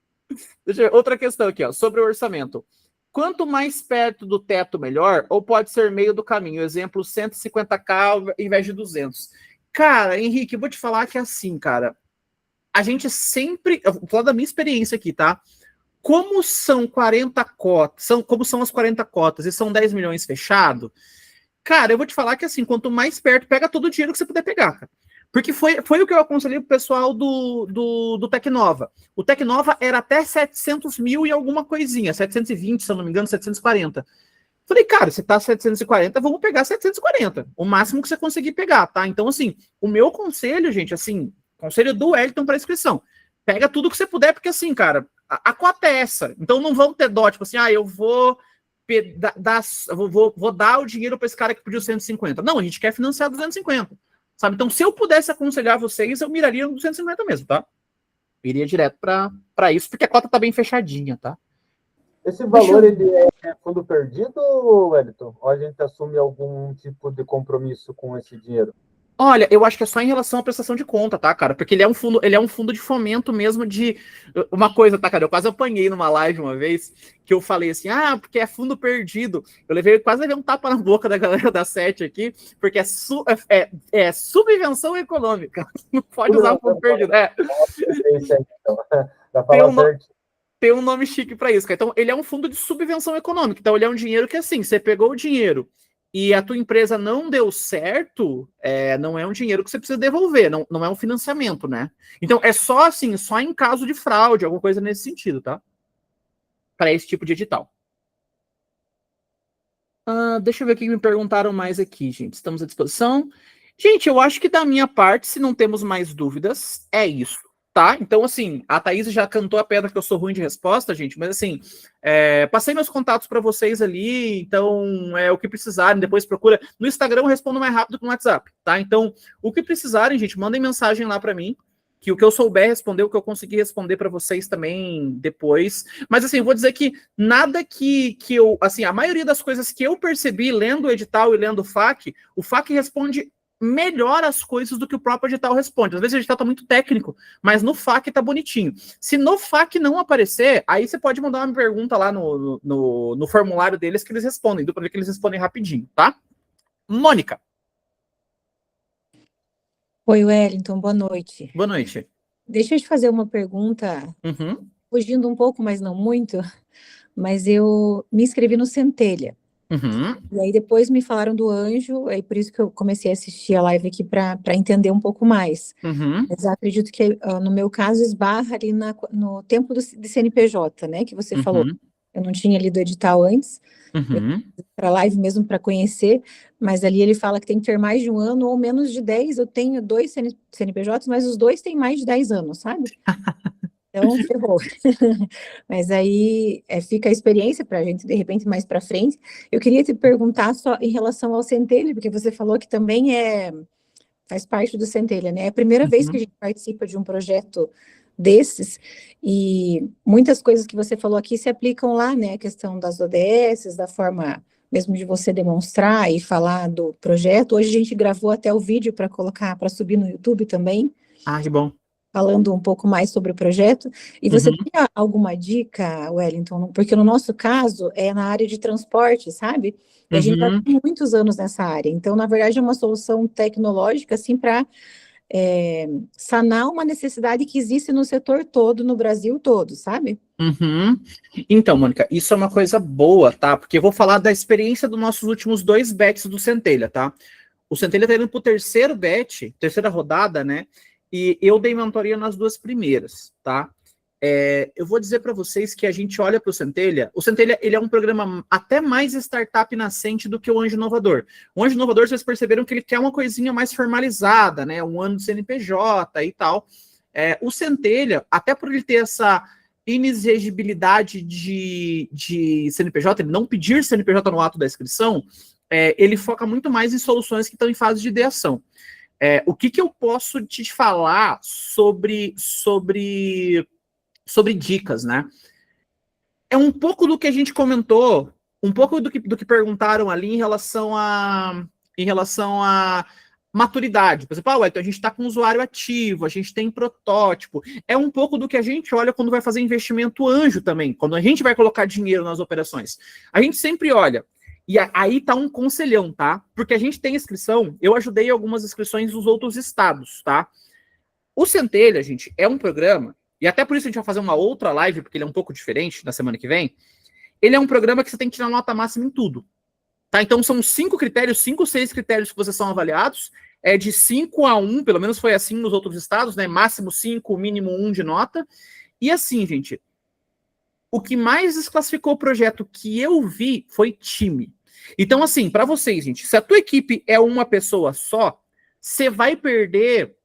Speaker 2: Deixa eu ver. Outra questão aqui, ó, sobre o orçamento. Quanto mais perto do teto, melhor? Ou pode ser meio do caminho? Exemplo, 150k ao invés de 200. Cara, Henrique, eu vou te falar que é assim, cara. A gente sempre... Eu vou falar da minha experiência aqui, tá? Como são 40 cotas, como são as 40 cotas e são 10 milhões fechado, cara, eu vou te falar que assim, quanto mais perto, pega todo o dinheiro que você puder pegar, cara. Porque foi o que eu aconselhei pro pessoal do Tecnova. O Tecnova era até 700 mil e alguma coisinha, 720, se eu não me engano, 740. Falei, cara, se tá 740, vamos pegar 740, o máximo que você conseguir pegar, tá? Então, assim, o meu conselho, gente, assim, conselho do Wellington para inscrição, pega tudo que você puder, porque assim, cara, a cota é essa. Então não vão ter dó, tipo assim, eu vou dar o dinheiro para esse cara que pediu 150. Não, a gente quer financiar 250, sabe? Então se eu pudesse aconselhar vocês, eu miraria no 250 mesmo, tá? Eu iria direto para isso, porque a cota tá bem fechadinha, tá?
Speaker 4: Esse valor, ele é fundo perdido, Wellington? Ou a gente assume algum tipo de compromisso com esse dinheiro?
Speaker 2: Olha, eu acho que é só em relação à prestação de conta, tá, cara? Porque ele é um fundo de fomento mesmo de... Uma coisa, tá, cara? Eu quase apanhei numa live uma vez, que eu falei assim, porque é fundo perdido. Quase levei um tapa na boca da galera da SET aqui, porque é subvenção econômica. Não pode usar fundo perdido. Tem um nome chique para isso, cara. Então, ele é um fundo de subvenção econômica. Então, ele é um dinheiro que, assim, você pegou o dinheiro e a tua empresa não deu certo, não é um dinheiro que você precisa devolver, não é um financiamento, né? Então, é só assim, só em caso de fraude, alguma coisa nesse sentido, tá? Para esse tipo de edital. Deixa eu ver o que me perguntaram mais aqui, gente. Estamos à disposição. Gente, eu acho que da minha parte, se não temos mais dúvidas, é isso. Tá? Então, assim, a Thaís já cantou a pedra que eu sou ruim de resposta, gente, mas assim, passei meus contatos para vocês ali, então, o que precisarem, depois procura. No Instagram eu respondo mais rápido que no WhatsApp, tá? Então, o que precisarem, gente, mandem mensagem lá para mim, que o que eu souber responder, o que eu conseguir responder para vocês também depois. Mas, assim, eu vou dizer que nada que eu, assim, a maioria das coisas que eu percebi lendo o edital e lendo o FAQ responde melhor as coisas do que o próprio edital responde. Às vezes o edital tá muito técnico, mas no FAQ tá bonitinho. Se no FAQ não aparecer, aí você pode mandar uma pergunta lá no formulário deles que eles respondem, dá pra ver que eles respondem rapidinho, tá? Mônica.
Speaker 9: Oi, Wellington, boa noite.
Speaker 2: Boa noite.
Speaker 9: Deixa eu te fazer uma pergunta, fugindo um pouco, mas não muito, mas eu me inscrevi no Centelha. E aí depois me falaram do Anjo, aí por isso que eu comecei a assistir a live aqui para entender um pouco mais. Mas eu acredito que no meu caso esbarra ali no tempo do CNPJ, né, que você falou. Eu não tinha lido o edital antes, para live mesmo para conhecer, mas ali ele fala que tem que ter mais de um ano ou menos de 10. Eu tenho 2 CNPJs, mas os 2 têm mais de 10 anos, sabe? Então, ferrou. Mas aí fica a experiência para a gente, de repente, mais para frente. Eu queria te perguntar só em relação ao Centelha, porque você falou que também faz parte do Centelha, né? É a primeira vez que a gente participa de um projeto desses, e muitas coisas que você falou aqui se aplicam lá, né? A questão das ODS, da forma mesmo de você demonstrar e falar do projeto. Hoje a gente gravou até o vídeo para colocar, para subir no YouTube também.
Speaker 2: Ah, que bom.
Speaker 9: Falando um pouco mais sobre o projeto. E você tem alguma dica, Wellington? Porque no nosso caso é na área de transporte, sabe? E a gente já tem muitos anos nessa área. Então, na verdade, é uma solução tecnológica, assim, para sanar uma necessidade que existe no setor todo, no Brasil todo, sabe?
Speaker 2: Então, Mônica, isso é uma coisa boa, tá? Porque eu vou falar da experiência dos nossos últimos 2 bets do Centelha, tá? O Centelha tá indo pro terceiro bet, terceira rodada, né? E eu dei mentoria nas 2 primeiras, tá? Eu vou dizer para vocês que a gente olha para o Centelha ele é um programa até mais startup nascente do que o Anjo Inovador. O Anjo Inovador, vocês perceberam que ele quer uma coisinha mais formalizada, né? Um ano de CNPJ e tal. O Centelha, até por ele ter essa inexigibilidade de CNPJ, ele não pedir CNPJ no ato da inscrição, ele foca muito mais em soluções que estão em fase de ideação. O que eu posso te falar sobre dicas, né? É um pouco do que a gente comentou, um pouco do que perguntaram ali em relação a maturidade. Por exemplo, então a gente está com usuário ativo, a gente tem protótipo. É um pouco do que a gente olha quando vai fazer investimento anjo também, quando a gente vai colocar dinheiro nas operações. A gente sempre olha. E aí tá um conselhão, tá? Porque a gente tem inscrição, eu ajudei algumas inscrições dos outros estados, tá? O Centelha, gente, é um programa, e até por isso a gente vai fazer uma outra live, porque ele é um pouco diferente na semana que vem. Ele é um programa que você tem que tirar nota máxima em tudo, tá? Então são 5 critérios, 5 ou 6 critérios que vocês são avaliados, de 5 a 1, pelo menos foi assim nos outros estados, né? Máximo 5, mínimo 1 de nota. E assim, gente, o que mais desclassificou o projeto que eu vi foi time. Então, assim, para vocês, gente, se a tua equipe é uma pessoa só, você vai perder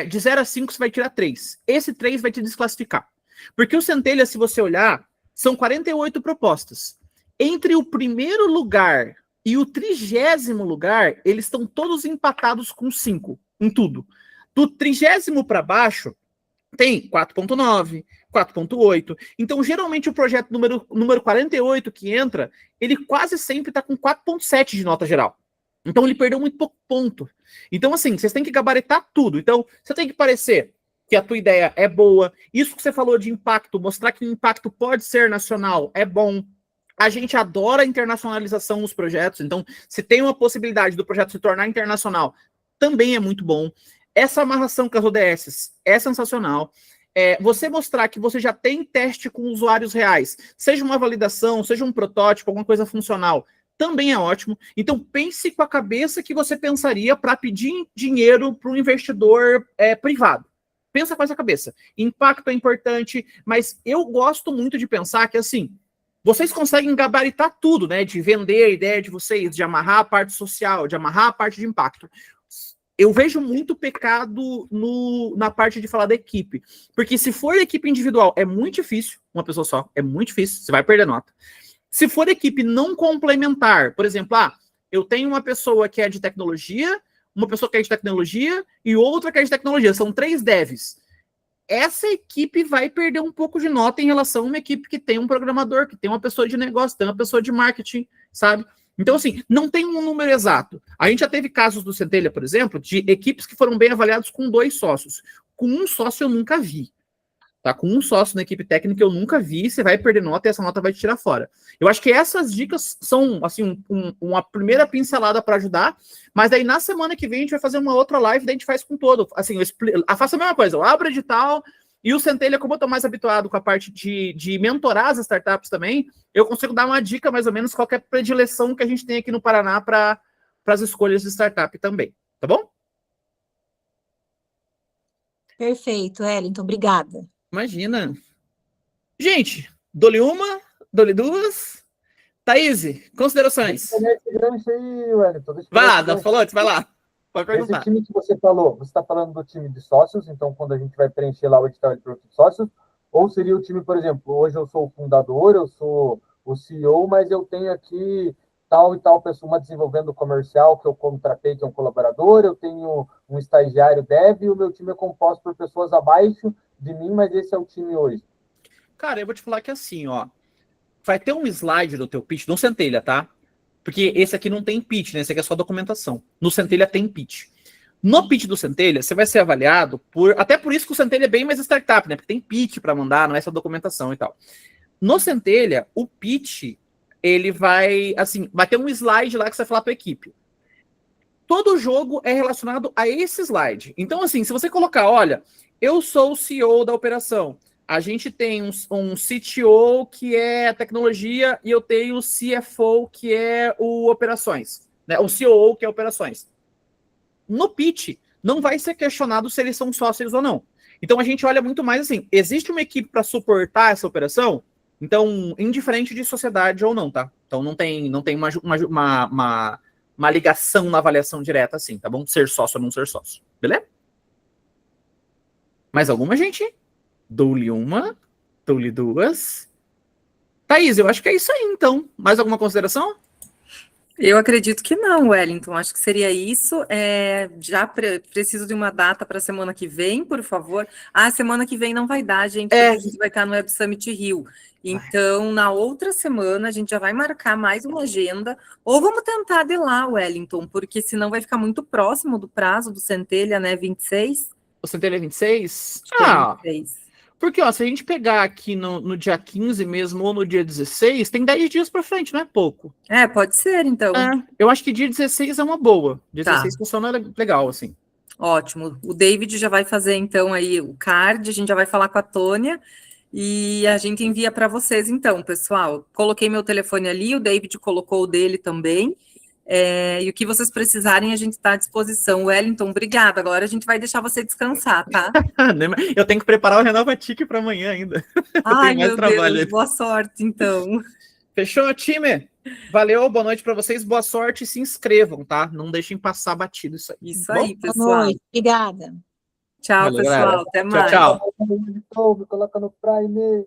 Speaker 2: de 0 a 5, você vai tirar 3. Esse 3 vai te desclassificar. Porque o Centelha, se você olhar, são 48 propostas. Entre o primeiro lugar e o 30º lugar, eles estão todos empatados com 5, em tudo. Do 30º para baixo, tem 4.9, 4.8. Então, geralmente, o projeto número 48 que entra, ele quase sempre está com 4.7 de nota geral. Então, ele perdeu muito pouco ponto. Então, assim, vocês têm que gabaritar tudo. Então, você tem que parecer que a tua ideia é boa. Isso que você falou de impacto, mostrar que o impacto pode ser nacional, é bom. A gente adora a internacionalização nos projetos. Então, se tem uma possibilidade do projeto se tornar internacional, também é muito bom. Essa amarração com as ODS é sensacional. Você mostrar que você já tem teste com usuários reais, seja uma validação, seja um protótipo, alguma coisa funcional, também é ótimo. Então, pense com a cabeça que você pensaria para pedir dinheiro para um investidor privado. Pensa com essa cabeça. Impacto é importante, mas eu gosto muito de pensar que, assim, vocês conseguem gabaritar tudo, né? De vender a ideia de vocês, de amarrar a parte social, de amarrar a parte de impacto. Eu vejo muito pecado na parte de falar da equipe. Porque se for equipe individual, é muito difícil, uma pessoa só, é muito difícil, você vai perder nota. Se for equipe não complementar, por exemplo, eu tenho uma pessoa que é de tecnologia, uma pessoa que é de tecnologia e outra que é de tecnologia, são 3 devs. Essa equipe vai perder um pouco de nota em relação a uma equipe que tem um programador, que tem uma pessoa de negócio, tem uma pessoa de marketing, sabe? Então, assim, não tem um número exato. A gente já teve casos do Centelha, por exemplo, de equipes que foram bem avaliadas com 2 sócios. Com um sócio eu nunca vi. Tá? Com um sócio na equipe técnica eu nunca vi, você vai perder nota e essa nota vai te tirar fora. Eu acho que essas dicas são, assim, uma primeira pincelada para ajudar, mas aí na semana que vem a gente vai fazer uma outra live, daí a gente faz com todo. Assim, eu faço a mesma coisa, eu abro edital, e o Centelha, como eu estou mais habituado com a parte de mentorar as startups também, eu consigo dar uma dica mais ou menos qualquer predileção que a gente tem aqui no Paraná para as escolhas de startup também, tá bom?
Speaker 9: Perfeito, Wellington, obrigada.
Speaker 2: Imagina. Gente, dou-lhe uma, dou-lhe duas. Thaís, considerações. Vai lá, falou antes, vai lá. Pode perguntar.
Speaker 4: Esse time que você falou, você está falando do time de sócios, então quando a gente vai preencher lá o edital de sócios, ou seria o time, por exemplo, hoje eu sou o fundador, eu sou o CEO, mas eu tenho aqui tal e tal pessoa, uma desenvolvendo comercial que eu contratei, que é um colaborador, eu tenho um estagiário dev e o meu time é composto por pessoas abaixo de mim, mas esse é o time hoje.
Speaker 2: Cara, eu vou te falar que assim, ó, vai ter um slide do teu pitch, no Centelha, tá? Porque esse aqui não tem pitch, né? Esse aqui é só documentação. No Centelha tem pitch. No pitch do Centelha, você vai ser avaliado por... Até por isso que o Centelha é bem mais startup, né? Porque tem pitch para mandar, não é só documentação e tal. No Centelha, o pitch, ele vai... Assim, vai ter um slide lá que você vai falar para a equipe. Todo jogo é relacionado a esse slide. Então, assim, se você colocar, olha, eu sou o CEO da operação, a gente tem um CTO que é tecnologia e eu tenho o CFO que é o operações, né? O COO que é operações. No pitch, não vai ser questionado se eles são sócios ou não. Então a gente olha muito mais assim, existe uma equipe para suportar essa operação? Então, indiferente de sociedade ou não, tá? Então não tem uma ligação na avaliação direta assim, tá bom? Ser sócio ou não ser sócio, beleza? Mais alguma, gente? Dou-lhe uma, dou-lhe duas. Thaís, eu acho que é isso aí, então. Mais alguma consideração?
Speaker 1: Eu acredito que não, Wellington. Acho que seria isso. Já preciso de uma data para a semana que vem, por favor. Semana que vem não vai dar, gente, porque a gente vai estar no Web Summit Rio. Então, na outra semana, a gente já vai marcar mais uma agenda. Ou vamos tentar de lá, Wellington, porque senão vai ficar muito próximo do prazo do Centelha, né? 26.
Speaker 2: O Centelha é 26?
Speaker 1: Ah, 26.
Speaker 2: Porque, ó, se a gente pegar aqui no dia 15 mesmo, ou no dia 16, tem 10 dias pra frente, não é pouco.
Speaker 1: Pode ser, então.
Speaker 2: Eu acho que dia 16 é uma boa. Dia 16 funciona legal, assim.
Speaker 1: Ótimo. O David já vai fazer, então, aí o card, a gente já vai falar com a Tônia, e a gente envia para vocês, então, pessoal. Coloquei meu telefone ali, o David colocou o dele também. E o que vocês precisarem, a gente está à disposição. Wellington, obrigada. Agora a gente vai deixar você descansar, tá?
Speaker 2: Eu tenho que preparar o Renova Tique para amanhã ainda.
Speaker 1: Ai, meu Deus, boa sorte, então.
Speaker 2: Fechou, time? Valeu, boa noite para vocês, boa sorte e se inscrevam, tá? Não deixem passar batido isso aí.
Speaker 1: Isso aí, pessoal.
Speaker 9: Boa noite, obrigada.
Speaker 1: Tchau, pessoal, até mais.
Speaker 2: Tchau.
Speaker 4: Coloca no Prime.